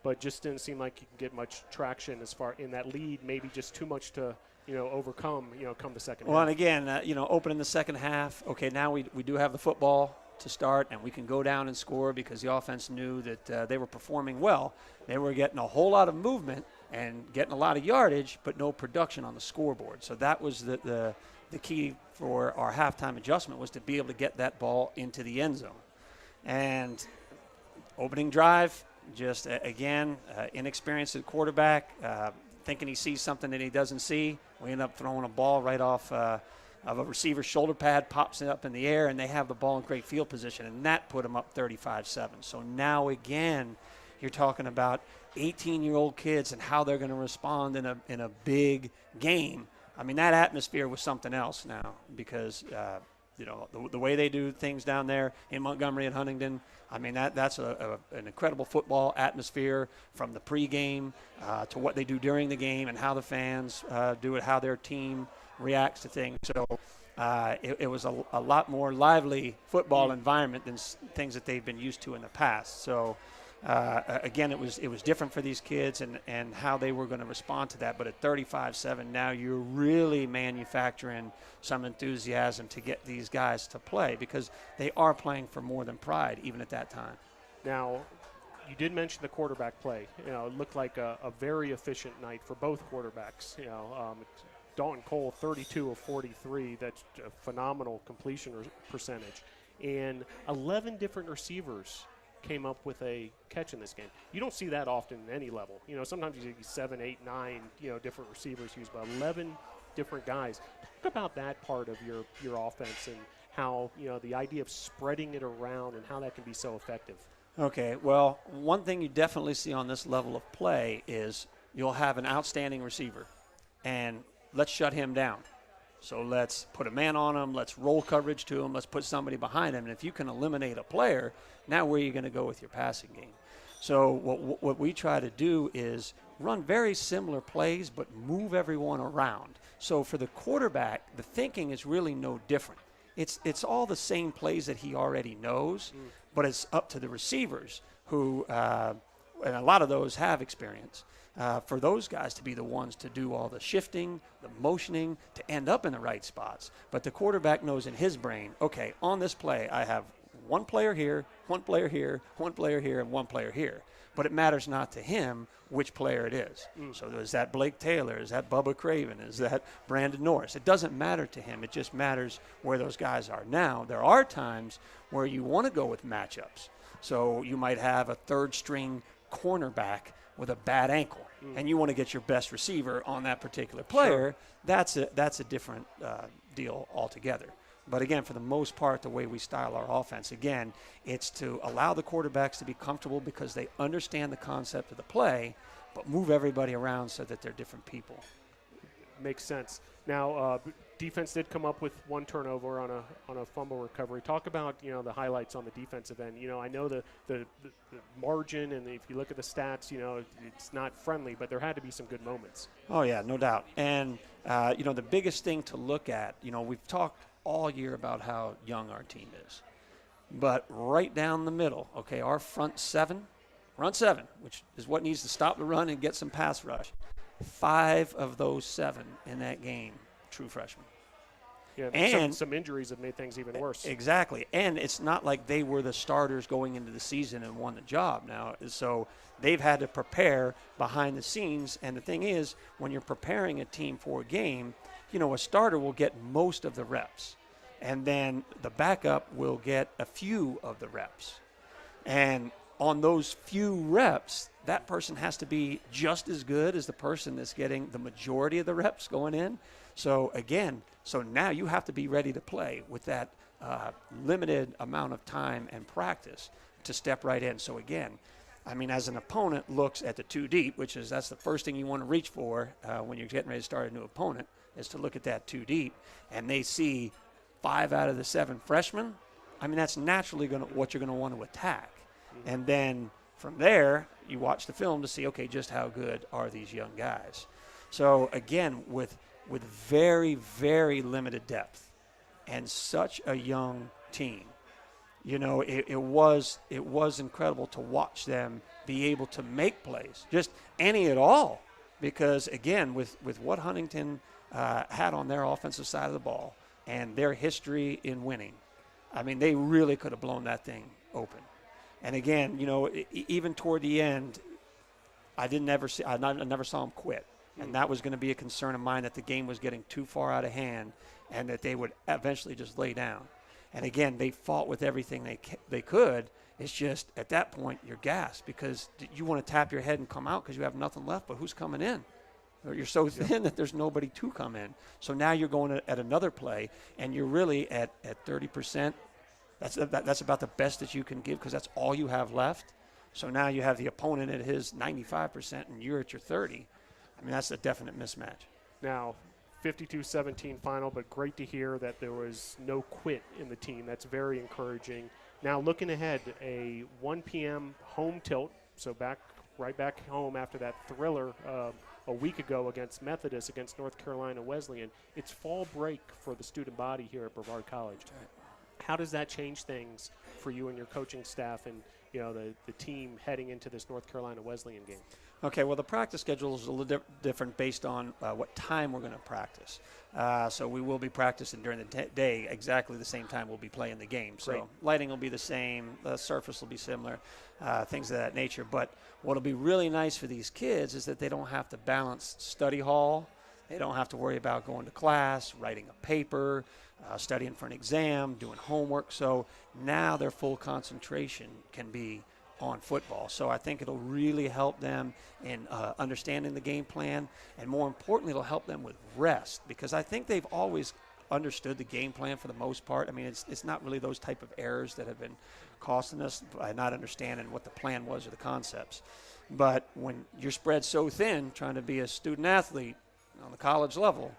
But just didn't seem like you can get much traction as far in that lead. Maybe just too much to overcome. Come the second half. Well, and again, opening the second half. Okay, now we do have the football to start, and we can go down and score because the offense knew that they were performing well. They were getting a whole lot of movement and getting a lot of yardage, but no production on the scoreboard. So that was the key for our halftime adjustment, was to be able to get that ball into the end zone. And opening drive, just again, inexperienced at quarterback, thinking he sees something that he doesn't see. We end up throwing a ball right off of a receiver's shoulder pad, pops it up in the air, and they have the ball in great field position, and that put them up 35-7. So now again, you're talking about 18-year-old kids and how they're going to respond in a big game. I mean, that atmosphere was something else now because the way they do things down there in Montgomery and Huntington, I mean, that's an incredible football atmosphere, from the pregame to what they do during the game and how the fans do it, how their team reacts to things. So it was a lot more lively football environment than things that they've been used to in the past. So again, it was different for these kids and how they were going to respond to that. But at 35-7, now you're really manufacturing some enthusiasm to get these guys to play, because they are playing for more than pride, even at that time. Now, you did mention the quarterback play. It looked like a very efficient night for both quarterbacks. Dalton Cole, 32 of 43. That's a phenomenal completion percentage. And 11 different receivers came up with a catch in this game. You don't see that often in any level. Sometimes you see 7, 8, 9, different receivers used, but 11 different guys. Talk about that part of your offense and how, the idea of spreading it around and how that can be so effective. Okay, well, one thing you definitely see on this level of play is you'll have an outstanding receiver, and let's shut him down. So let's put a man on him, let's roll coverage to him, let's put somebody behind him. And if you can eliminate a player, now where are you going to go with your passing game? So what we try to do is run very similar plays but move everyone around. So for the quarterback, the thinking is really no different. It's all the same plays that he already knows, but it's up to the receivers who, and a lot of those have experience, for those guys to be the ones to do all the shifting, the motioning, to end up in the right spots. But the quarterback knows in his brain, okay, on this play I have one player here, one player here, one player here, and one player here. But it matters not to him which player it is. So is that Blake Taylor? Is that Bubba Craven? Is that Brandon Norris? It doesn't matter to him. It just matters where those guys are. Now, there are times where you want to go with matchups. So you might have a third-string cornerback with a bad ankle, and you want to get your best receiver on that particular player. Sure. That's a different deal altogether. But again, for the most part, the way we style our offense, again, it's to allow the quarterbacks to be comfortable because they understand the concept of the play, but move everybody around so that they're different people. Makes sense. Now, defense did come up with one turnover on a fumble recovery. Talk about the highlights on the defensive end. I know the margin, and if you look at the stats, it's not friendly, but there had to be some good moments. Oh yeah, no doubt. And the biggest thing to look at, we've talked all year about how young our team is, but right down the middle, okay, our front seven, which is what needs to stop the run and get some pass rush. 5 of those 7 in that game, true freshmen. Yeah, and some injuries have made things even worse. Exactly. And it's not like they were the starters going into the season and won the job now. So they've had to prepare behind the scenes. And the thing is, when you're preparing a team for a game, a starter will get most of the reps. And then the backup will get a few of the reps. And on those few reps, that person has to be just as good as the person that's getting the majority of the reps going in. So now you have to be ready to play with that limited amount of time and practice to step right in. So again, as an opponent looks at the 2 deep, that's the first thing you want to reach for when you're getting ready to start a new opponent, is to look at that 2 deep, and they see 5 out of the 7 freshmen. That's naturally what you're going to want to attack. And then from there, you watch the film to see, okay, just how good are these young guys. So again, with very, very limited depth and such a young team, it was incredible to watch them be able to make plays, just any at all. Because again, with what Huntington had on their offensive side of the ball and their history in winning, they really could have blown that thing open. And again, even toward the end, I never saw them quit. And that was going to be a concern of mine, that the game was getting too far out of hand and that they would eventually just lay down. And again, they fought with everything they could. It's just at that point you're gassed because you want to tap your head and come out because you have nothing left, but who's coming in? Or you're so thin that there's nobody to come in. So now you're going at another play, and you're really at 30%. That's about the best that you can give because that's all you have left. So now you have the opponent at his 95% and you're at your 30. That's a definite mismatch. Now, 52-17 final, but great to hear that there was no quit in the team. That's very encouraging. Now, looking ahead, a 1 p.m. home tilt, so right back home after that thriller a week ago against Methodist, against North Carolina Wesleyan. It's fall break for the student body here at Brevard College. How does that change things for you and your coaching staff and the team heading into this North Carolina Wesleyan game? Okay, well, the practice schedule is a little different based on what time we're going to practice. So we will be practicing during the day exactly the same time we'll be playing the game. So Great. Lighting will be the same, the surface will be similar, things of that nature. But what will be really nice for these kids is that they don't have to balance study hall. They don't have to worry about going to class, writing a paper, studying for an exam, doing homework. So now their full concentration can be on football. So I think it'll really help them in understanding the game plan, and more importantly, it'll help them with rest, because I think they've always understood the game plan for the most part. It's not really those type of errors that have been costing us by not understanding what the plan was or the concepts. But when you're spread so thin trying to be a student athlete on the college level,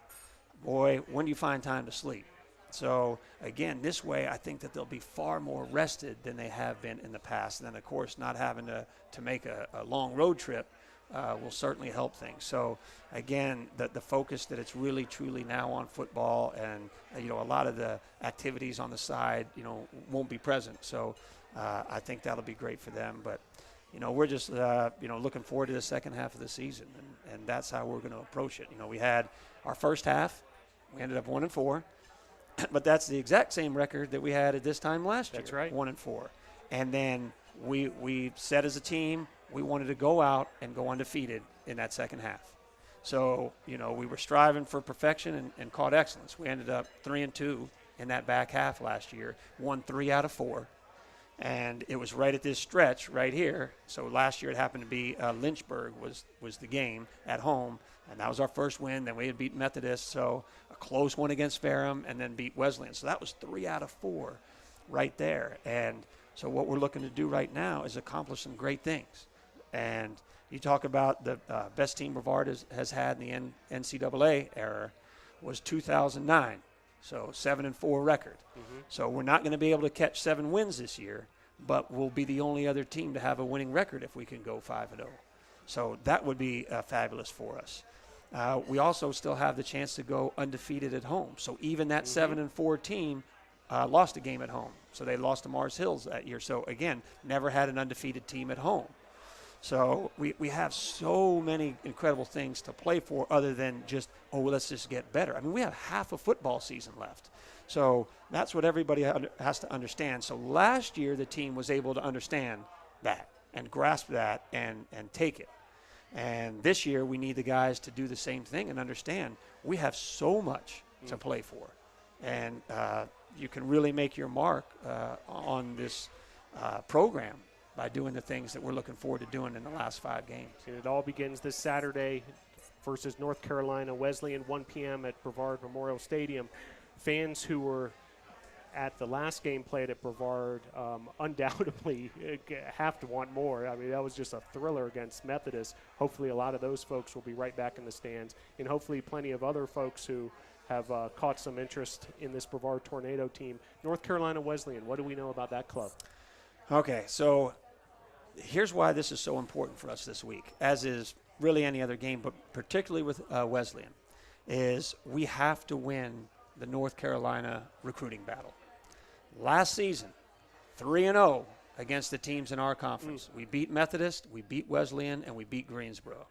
boy, when do you find time to sleep? So, again, this way I think that they'll be far more rested than they have been in the past. And then, of course, not having to make a long road trip will certainly help things. So, again, the focus that it's really, truly now on football, and, a lot of the activities on the side, won't be present. So I think that'll be great for them. But, we're just, looking forward to the second half of the season, and that's how we're going to approach it. We had our first half. We ended up 1-4. But that's the exact same record that we had at this time last year. That's right. 1-4. And then we said as a team we wanted to go out and go undefeated in that second half. So, we were striving for perfection and caught excellence. We ended up 3-2 in that back half last year, won 3 out of 4. And it was right at this stretch right here. So last year it happened to be Lynchburg was the game at home, and that was our first win. Then we had beat Methodist, so a close one against Ferrum, and then beat Wesleyan. So that was 3 out of 4 right there. And so what we're looking to do right now is accomplish some great things. And you talk about the best team Brevard has had in the NCAA era was 2009. So 7-4 record. Mm-hmm. So we're not going to be able to catch 7 wins this year, but we'll be the only other team to have a winning record if we can go 5-0. So that would be fabulous for us. We also still have the chance to go undefeated at home. So even that 7-4 team lost a game at home. So they lost to Mars Hills that year. So again, never had an undefeated team at home. So we have so many incredible things to play for other than just, let's just get better. I mean, we have half a football season left. So that's what everybody has to understand. So last year the team was able to understand that and grasp that and take it. And this year we need the guys to do the same thing and understand we have so much to play for. And you can really make your mark on this program by doing the things that we're looking forward to doing in the last 5 games. And it all begins this Saturday versus North Carolina Wesleyan, 1 p.m. at Brevard Memorial Stadium. Fans who were at the last game played at Brevard undoubtedly have to want more. I mean, that was just a thriller against Methodist. Hopefully a lot of those folks will be right back in the stands, and hopefully plenty of other folks who have caught some interest in this Brevard Tornado team. North Carolina Wesleyan, what do we know about that club? Okay, so here's why this is so important for us this week, as is really any other game, but particularly with Wesleyan, is we have to win the North Carolina recruiting battle. Last season, 3-0 against the teams in our conference. We beat Methodist, we beat Wesleyan, and we beat Greensboro.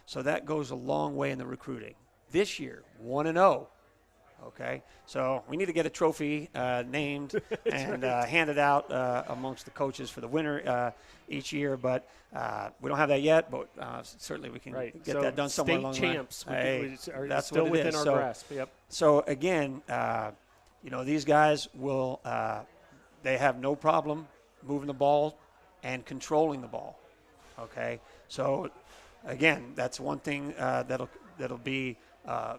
So that goes a long way in the recruiting. This year, 1-0. Okay, so we need to get a trophy named and handed out amongst the coaches for the winner each year, but we don't have that yet, but certainly we can get that done somewhere along the line. State champs that's still what it within is. our grasp. Yep. So again, these guys will they have no problem moving the ball and controlling the ball. Okay, so again, that's one thing that'll be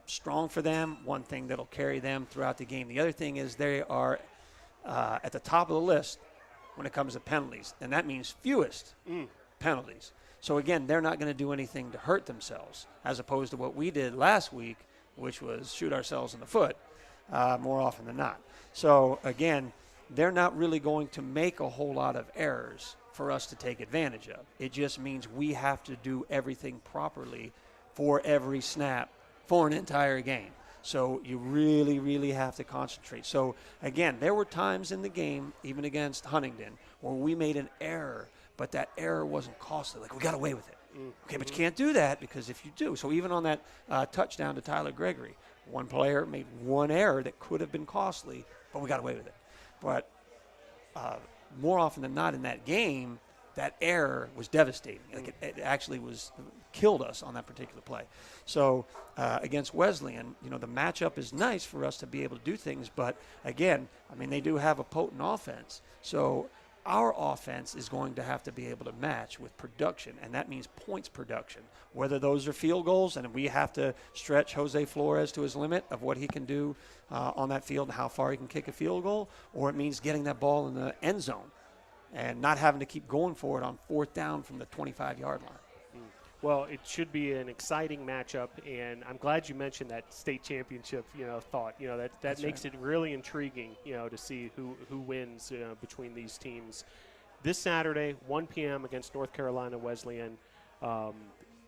strong for them, one thing that'll carry them throughout the game. The other thing is they are at the top of the list when it comes to penalties, and that means fewest penalties. So again, they're not going to do anything to hurt themselves, as opposed to what we did last week, which was shoot ourselves in the foot more often than not. So again, they're not really going to make a whole lot of errors for us to take advantage of. It just means we have to do everything properly for every snap for an entire game. So you really, really have to concentrate. So, again, there were times in the game, even against Huntingdon, where we made an error, but that error wasn't costly. Like, we got away with it. Okay, but you can't do that, because if you do, so even on that touchdown to Tyler Gregory, one player made one error that could have been costly, but we got away with it. But more often than not in that game, that error was devastating. Like it actually killed us on that particular play. So against Wesleyan, the matchup is nice for us to be able to do things. But again, I mean, they do have a potent offense. So our offense is going to have to be able to match with production, and that means points production. Whether those are field goals, and we have to stretch Jose Flores to his limit of what he can do on that field and how far he can kick a field goal, or it means getting that ball in the end zone and not having to keep going for it on 4th down from the 25-yard line. Well, it should be an exciting matchup, and I'm glad you mentioned that state championship, thought. That makes it really intriguing, to see who wins between these teams. This Saturday, 1 p.m. against North Carolina Wesleyan.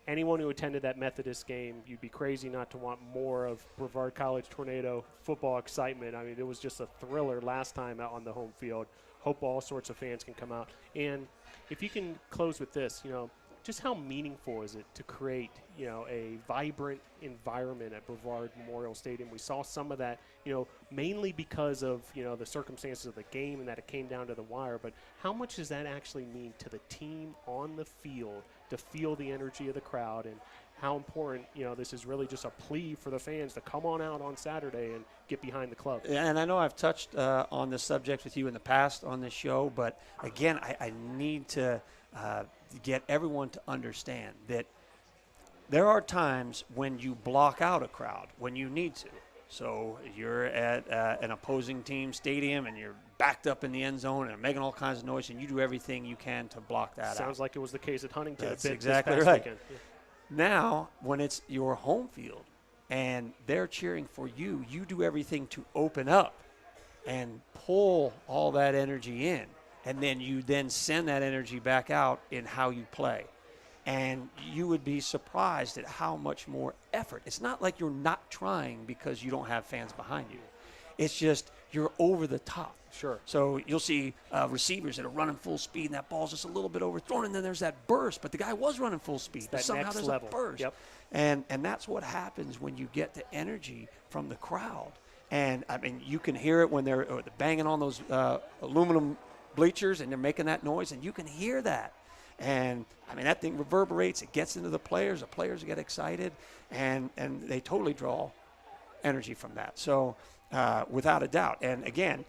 Anyone who attended that Methodist game, you'd be crazy not to want more of Brevard College Tornado football excitement. I mean, it was just a thriller last time out on the home field. Hope all sorts of fans can come out. And if you can close with this, just how meaningful is it to create, a vibrant environment at Brevard Memorial Stadium? We saw some of that, mainly because of, the circumstances of the game and that it came down to the wire. But how much does that actually mean to the team on the field to feel the energy of the crowd, and how important, this is really just a plea for the fans to come on out on Saturday and get behind the club? And I know I've touched on this subject with you in the past on this show, but again, I need to get everyone to understand that there are times when you block out a crowd when you need to. So you're at an opposing team stadium and you're backed up in the end zone and making all kinds of noise, and you do everything you can to block that out. Sounds like it was the case at Huntington. That's a bit exactly this past right. weekend. Yeah. Now, when it's your home field and they're cheering for you, you do everything to open up and pull all that energy in. And then you then send that energy back out in how you play. And you would be surprised at how much more effort. It's not like you're not trying because you don't have fans behind you. It's just you're over the top. Sure. So you'll see receivers that are running full speed, and that ball's just a little bit overthrown, and then there's that burst. But the guy was running full speed. But somehow next there's level. a burst. Yep. And that's what happens when you get the energy from the crowd. And, I mean, you can hear it when they're banging on those aluminum bleachers, and they're making that noise, and you can hear that. And, I mean, that thing reverberates. It gets into the players. The players get excited, and they totally draw energy from that. So, without a doubt. And, again,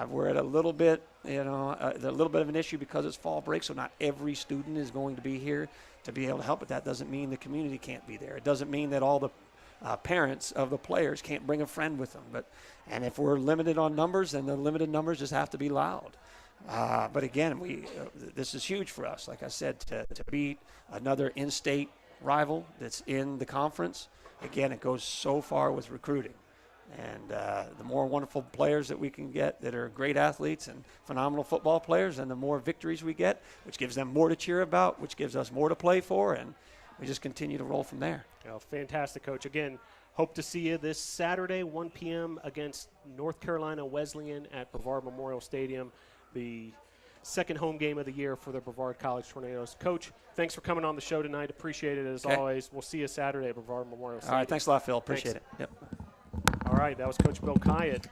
we're at a little bit, a little bit of an issue because it's fall break, so not every student is going to be here to be able to help. But that doesn't mean the community can't be there. It doesn't mean that all the parents of the players can't bring a friend with them. And if we're limited on numbers, then the limited numbers just have to be loud. But again, this is huge for us. Like I said, to beat another in-state rival that's in the conference. Again, it goes so far with recruiting. And the more wonderful players that we can get that are great athletes and phenomenal football players, and the more victories we get, which gives them more to cheer about, which gives us more to play for, and we just continue to roll from there. Fantastic, Coach. Again, hope to see you this Saturday, 1 p.m. against North Carolina Wesleyan at Brevard Memorial Stadium, the second home game of the year for the Brevard College Tornadoes. Coach, thanks for coming on the show tonight. Appreciate it as always. We'll see you Saturday at Brevard Memorial Stadium. All right, thanks a lot, Phil. Appreciate it. Yep. All right, that was Coach Bill Kyatt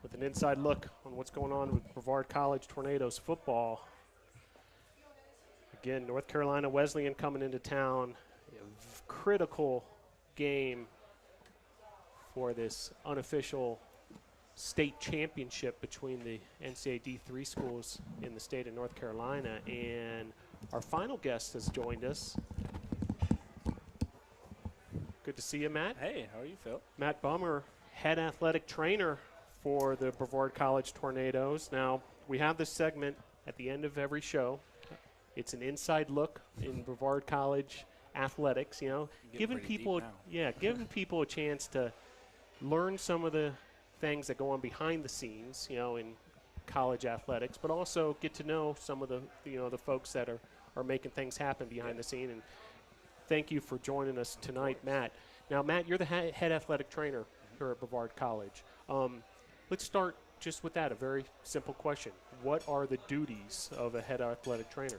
with an inside look on what's going on with Brevard College Tornadoes football. Again, North Carolina Wesleyan coming into town. A critical game for this unofficial state championship between the NCAA D3 schools in the state of North Carolina. And our final guest has joined us. Good to see you, Matt. Hey, how are you, Phil? Matt Bummer, head athletic trainer for the Brevard College Tornadoes. Now, we have this segment at the end of every show. It's an inside look in Brevard College athletics, giving people a chance to learn some of the things that go on behind the scenes, in college athletics, but also get to know some of the, the folks that are making things happen behind the scene. And thank you for joining us tonight, Matt. Now, Matt, you're the head athletic trainer here at Brevard College. Let's start just with that, a very simple question. What are the duties of a head athletic trainer?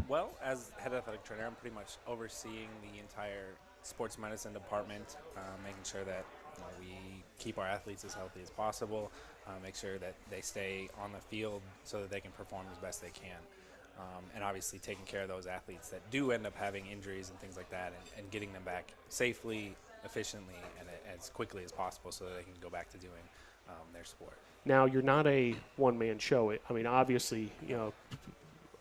Well, as head athletic trainer, I'm pretty much overseeing the entire sports medicine department, making sure that we keep our athletes as healthy as possible, make sure that they stay on the field so that they can perform as best they can. And obviously taking care of those athletes that do end up having injuries and things like that, and getting them back safely, efficiently, and as quickly as possible so that they can go back to doing their sport. Now, you're not a one-man show. I mean, obviously,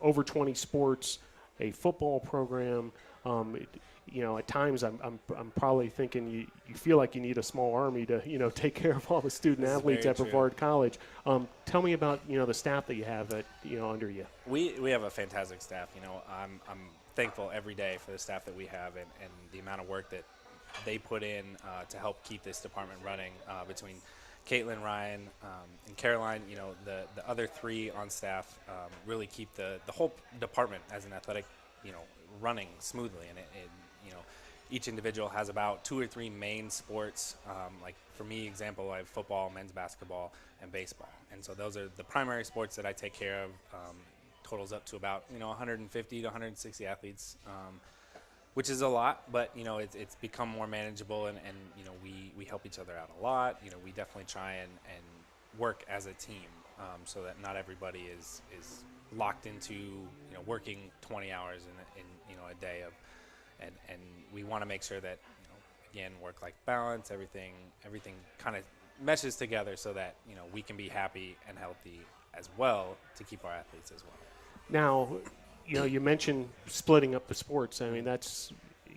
over 20 sports, a football program. At times I'm probably thinking you feel like you need a small army to take care of all the student athletes at Brevard College. Tell me about the staff that you have under you. We have a fantastic staff. I'm thankful every day for the staff that we have and the amount of work that they put in to help keep this department running between Caitlin, Ryan, and Caroline. The other three on staff really keep the whole department as an athletic running smoothly, and each individual has about 2 or 3 main sports. Like for me, example, I have football, men's basketball, and baseball, and so those are the primary sports that I take care of totals up to about 150 to 160 athletes, which is a lot, but it's become more manageable, and we help each other out a lot. We definitely try and work as a team, so that not everybody is locked into working 20 hours in a day of, and we want to make sure that again, work-life balance, everything kind of meshes together so that we can be happy and healthy as well to keep our athletes as well. Now, you mentioned splitting up the sports. I mean, that's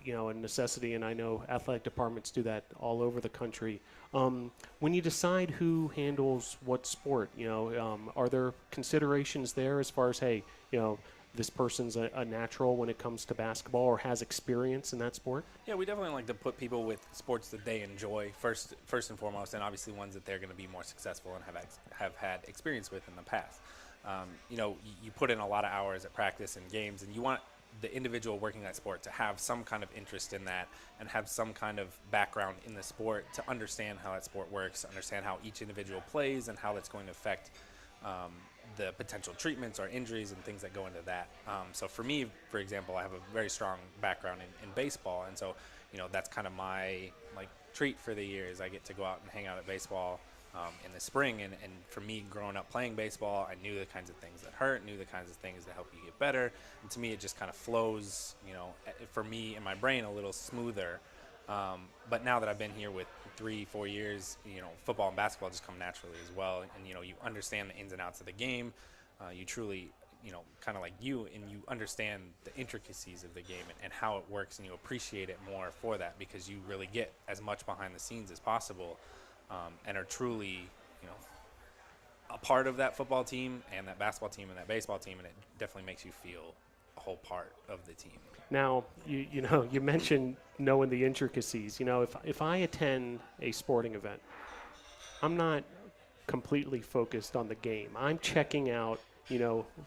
a necessity, and I know athletic departments do that all over the country. When you decide who handles what sport, are there considerations there as far as, hey, this person's a natural when it comes to basketball or has experience in that sport? Yeah, we definitely like to put people with sports that they enjoy first and foremost, and obviously ones that they're going to be more successful and have had experience with in the past. You put in a lot of hours at practice and games, and you want the individual working that sport to have some kind of interest in that and have some kind of background in the sport to understand how that sport works, understand how each individual plays and how that's going to affect the potential treatments or injuries and things that go into that. So for me, for example, I have a very strong background in baseball, and so that's kind of my treat for the year is I get to go out and hang out at baseball in the spring. And for me, growing up playing baseball, I knew the kinds of things that hurt, knew the kinds of things that help you get better. And to me, it just kind of flows, for me in my brain a little smoother. But now that I've been here with 3-4 years, football and basketball just come naturally as well. And, you understand the ins and outs of the game. You truly, kind of like you, and you understand the intricacies of the game and how it works, and you appreciate it more for that because you really get as much behind the scenes as possible. And are truly, a part of that football team and that basketball team and that baseball team, and it definitely makes you feel a whole part of the team. Now, you mentioned knowing the intricacies. If I attend a sporting event, I'm not completely focused on the game. I'm checking out,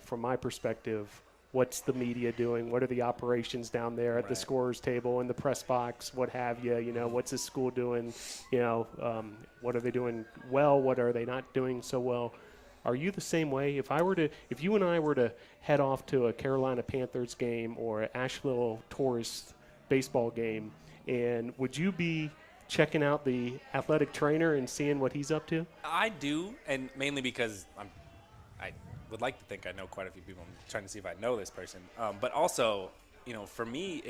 from my perspective, what's the media doing? What are the operations down there at the scorer's table, in the press box, what have you? What's the school doing? What are they doing well? What are they not doing so well? Are you the same way? If you and I were to head off to a Carolina Panthers game or an Asheville Tourist baseball game, and would you be checking out the athletic trainer and seeing what he's up to? I do, and mainly because I would like to think I know quite a few people. I'm trying to see if I know this person. But also, for me,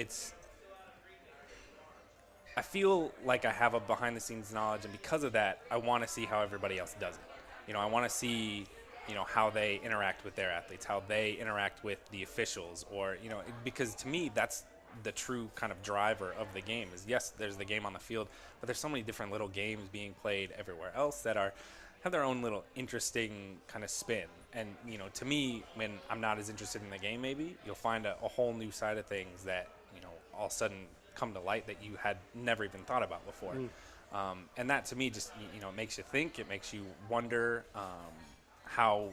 I feel like I have a behind-the-scenes knowledge, and because of that, I want to see how everybody else does it. I want to see, how they interact with their athletes, how they interact with the officials, or, because to me, that's the true kind of driver of the game is, yes, there's the game on the field, but there's so many different little games being played everywhere else that have their own little interesting kind of spin. And, to me, when I'm not as interested in the game, maybe you'll find a whole new side of things that, all of a sudden come to light that you had never even thought about before. And that to me just, it makes you think, it makes you wonder how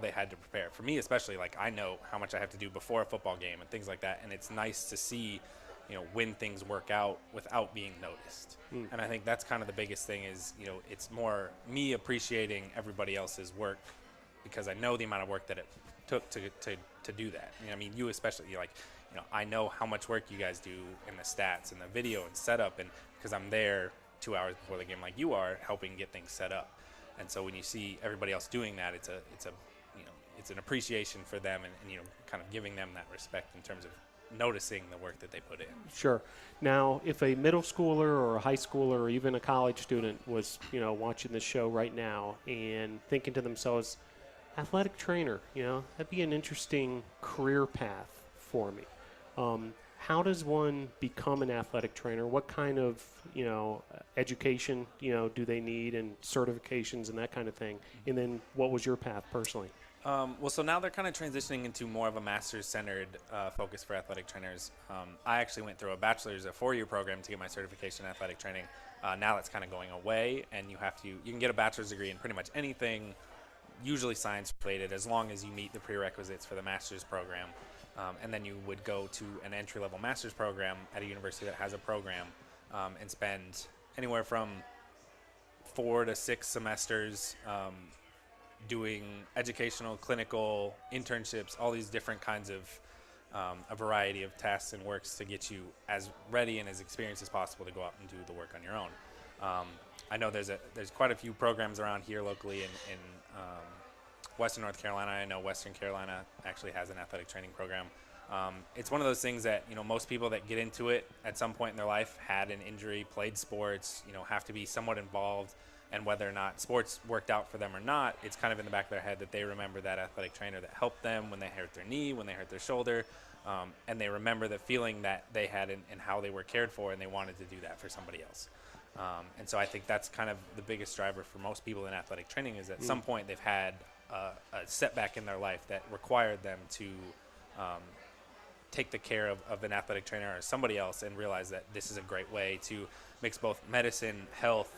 they had to prepare. For me, especially, I know how much I have to do before a football game and things like that. And it's nice to see, when things work out without being noticed. And I think that's kind of the biggest thing is, it's more me appreciating everybody else's work because I know the amount of work that it took to do that. You especially, I know how much work you guys do in the stats and the video and setup, and because I'm there 2 hours before the game like you are, helping get things set up. And so when you see everybody else doing that, it's an appreciation for them and kind of giving them that respect in terms of noticing the work that they put in. Sure. Now, if a middle schooler or a high schooler or even a college student was, watching this show right now and thinking to themselves, athletic trainer, that'd be an interesting career path for me. How does one become an athletic trainer? What kind of, education, do they need and certifications and that kind of thing? And then what was your path personally? So now they're kind of transitioning into more of a master's-centered focus for athletic trainers. I actually went through a 4-year program to get my certification in athletic training. Now that's kind of going away, and you can get a bachelor's degree in pretty much anything, usually science-related, as long as you meet the prerequisites for the master's program. And then you would go to an entry-level master's program at a university that has a program and spend anywhere from 4 to 6 semesters doing educational, clinical, internships, all these different kinds of a variety of tasks and works to get you as ready and as experienced as possible to go out and do the work on your own. I know there's quite a few programs around here locally in Western North Carolina. I know Western Carolina actually has an athletic training program. It's one of those things that, most people that get into it at some point in their life had an injury, played sports, have to be somewhat involved. And whether or not sports worked out for them or not, it's kind of in the back of their head that they remember that athletic trainer that helped them when they hurt their knee, when they hurt their shoulder, and they remember the feeling that they had and how they were cared for, and they wanted to do that for somebody else. And so I think that's kind of the biggest driver for most people in athletic training is at some point they've had a setback in their life that required them to take the care of an athletic trainer or somebody else and realize that this is a great way to mix both medicine, health,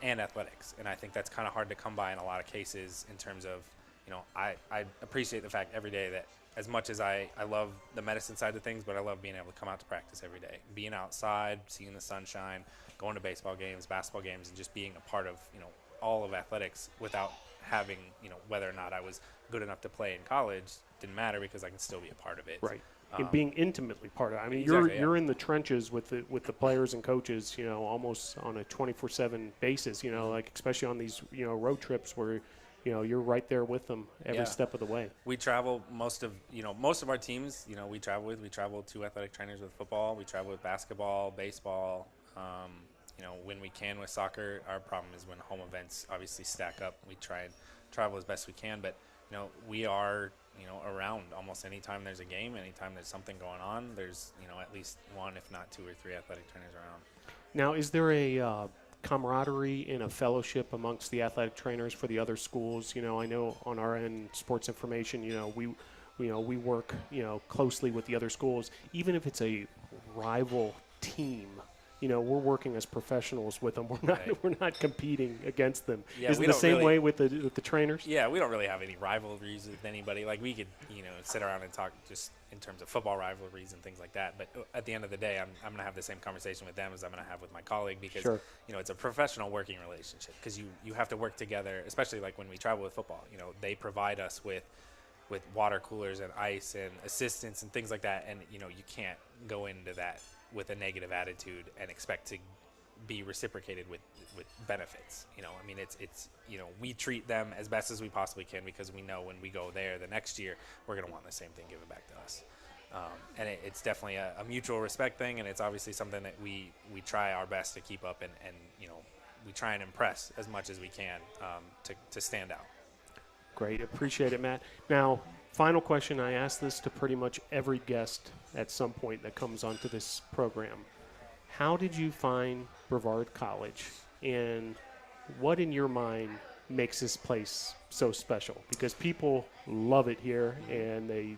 and athletics. And I think that's kind of hard to come by in a lot of cases in terms of, I appreciate the fact every day that as much as I love the medicine side of things, but I love being able to come out to practice every day, being outside, seeing the sunshine, going to baseball games, basketball games, and just being a part of, all of athletics without having, whether or not I was good enough to play in college didn't matter because I can still be a part of it. Right. And being intimately part of it. I mean, Exactly, you're in the trenches with the players and coaches, almost on a 24/7 basis, like especially on these, road trips where, you're right there with them every step of the way. We travel most of our teams, we travel 2 athletic trainers with football. We travel with basketball, baseball, when we can with soccer. Our problem is when home events obviously stack up. We try and travel as best we can, but, we are around almost anytime there's a game, anytime there's something going on, there's, at least 1, if not 2 or 3 athletic trainers around. Now, is there a camaraderie and a fellowship amongst the athletic trainers for the other schools? I know on our end, sports information, we work, closely with the other schools, even if it's a rival team. We're working as professionals with them. We're not competing against them. Yeah, Is it the same way with the trainers? Yeah, we don't really have any rivalries with anybody. Like we could, sit around and talk just in terms of football rivalries and things like that. But at the end of the day, I'm going to have the same conversation with them as I'm going to have with my colleague because, Sure. It's a professional working relationship because you have to work together, especially like when we travel with football. They provide us with water coolers and ice and assistance and things like that. And, you can't go into that with a negative attitude and expect to be reciprocated with benefits. It's we treat them as best as we possibly can because we know when we go there the next year, we're going to want the same thing given back to us. And it's definitely a mutual respect thing, and it's obviously something that we try our best to keep up and we try and impress as much as we can to stand out. Great. Appreciate it, Matt. Now, final question. I ask this to pretty much every guest at some point that comes onto this program. How did you find Brevard College, and what in your mind makes this place so special? Because people love it here, and they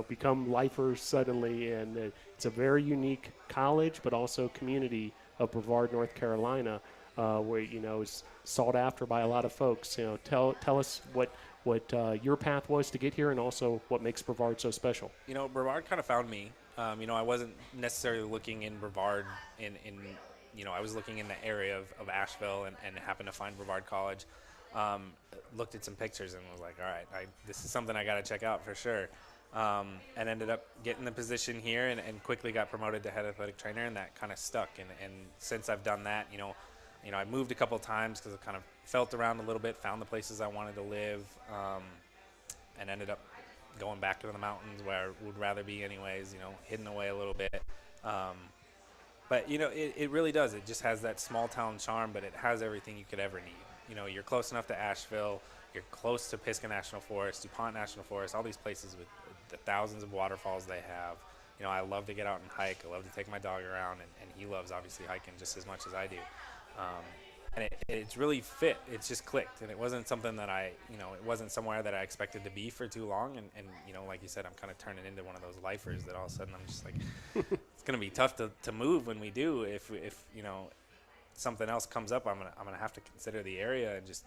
become lifers suddenly, and it's a very unique college, but also community of Brevard, North Carolina, where is sought after by a lot of folks. Tell us what your path was to get here, and also what makes Brevard so special. Brevard kind of found me. I wasn't necessarily looking in Brevard I was looking in the area of Asheville and happened to find Brevard College. Looked at some pictures and was like, all right, this is something I got to check out for sure. And ended up getting the position here and quickly got promoted to head athletic trainer, and that kind of stuck. And since I've done that, I moved a couple of times because I kind of felt around a little bit, found the places I wanted to live, and ended up going back to the mountains where I would rather be anyways, hidden away a little bit. But, it really does. It just has that small town charm, but it has everything you could ever need. You're close enough to Asheville. You're close to Pisgah National Forest, DuPont National Forest, all these places with the thousands of waterfalls they have. I love to get out and hike. I love to take my dog around, and he loves, obviously, hiking just as much as I do. And it's really fit. It's just clicked, and it wasn't something that it wasn't somewhere that I expected to be for too long. And like you said, I'm kind of turning into one of those lifers that all of a sudden I'm just like, it's going to be tough to move when we do. If something else comes up, I'm gonna have to consider the area and just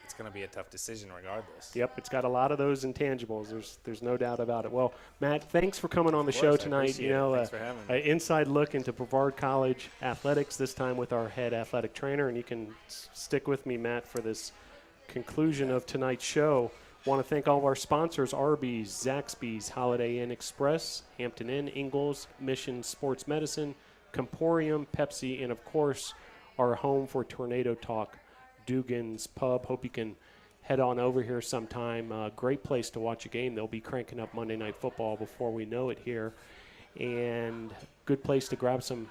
it's going to be a tough decision regardless. Yep, it's got a lot of those intangibles. There's no doubt about it. Well, Matt, thanks for coming on the show tonight. Thanks for having me. An inside look into Brevard College athletics, this time with our head athletic trainer. And you can stick with me, Matt, for this conclusion of tonight's show. Want to thank all of our sponsors: Arby's, Zaxby's, Holiday Inn Express, Hampton Inn, Ingalls, Mission Sports Medicine, Comporium, Pepsi, and of course our home for Tornado Talk, Dugan's Pub. Hope you can head on over here sometime. Great place to watch a game. They'll be cranking up Monday Night Football before we know it here, and good place to grab some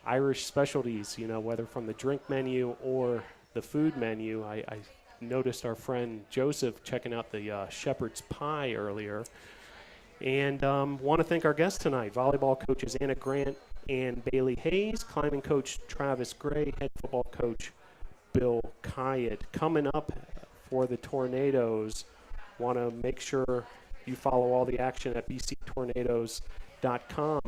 Irish specialties, whether from the drink menu or the food menu. I noticed our friend Joseph checking out the shepherd's pie earlier. And want to thank our guests tonight, volleyball coaches Anna Grant and Bailey Hayes, climbing coach Travis Gray, head football coach Bill Kyatt. Coming up for the Tornadoes, want to make sure you follow all the action at bctornadoes.com.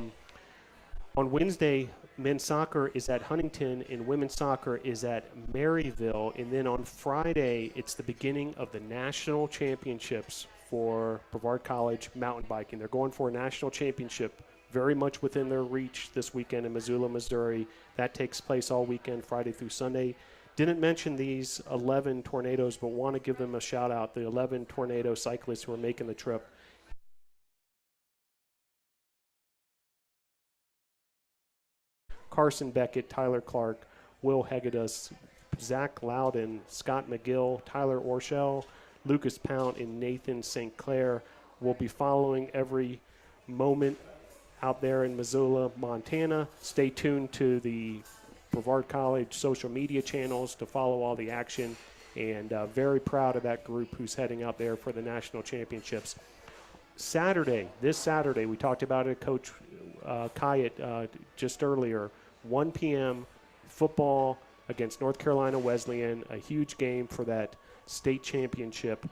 On Wednesday, men's soccer is at Huntington and women's soccer is at Maryville. And then on Friday, it's the beginning of the national championships for Brevard College mountain biking. They're going for a national championship very much within their reach this weekend in Missoula, Missouri. That takes place all weekend, Friday through Sunday. Didn't mention these 11 Tornadoes, but want to give them a shout out, the 11 Tornado cyclists who are making the trip. Carson Beckett, Tyler Clark, Will Hegedus, Zach Loudon, Scott McGill, Tyler Orshell, Lucas Pount, and Nathan St. Clair will be following every moment out there in Missoula, Montana. Stay tuned to the Brevard College social media channels to follow all the action, and very proud of that group who's heading out there for the national championships. This Saturday, we talked about it, Coach Kyatt just earlier, 1 p.m. football against North Carolina Wesleyan, a huge game for that state championship.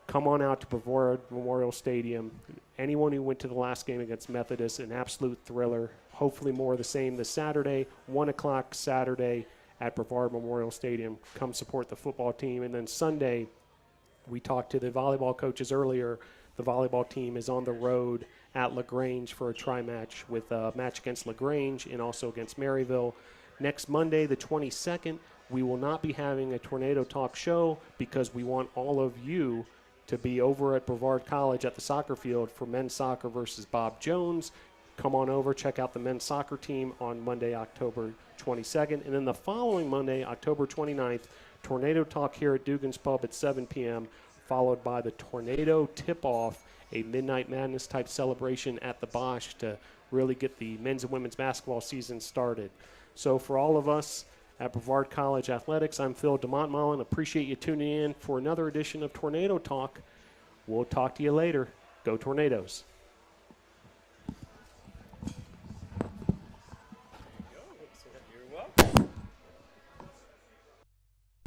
Come on out to Brevard Memorial Stadium. Anyone who went to the last game against Methodist, an absolute thriller. Hopefully more of the same this Saturday, 1 o'clock Saturday at Brevard Memorial Stadium. Come support the football team. And then Sunday, we talked to the volleyball coaches earlier. The volleyball team is on the road at LaGrange for a tri-match with a match against LaGrange and also against Maryville. Next Monday, the 22nd, we will not be having a Tornado Talk show because we want all of you to be over at Brevard College at the soccer field for men's soccer versus Bob Jones. Come on over, check out the men's soccer team on Monday, October 22nd. And then the following Monday, October 29th, Tornado Talk here at Dugan's Pub at 7 p.m., followed by the Tornado Tip-Off, a Midnight Madness type celebration at the Bosch to really get the men's and women's basketball season started. So for all of us at Brevard College Athletics, I'm Phil DeMontmollin. Appreciate you tuning in for another edition of Tornado Talk. We'll talk to you later. Go Tornadoes.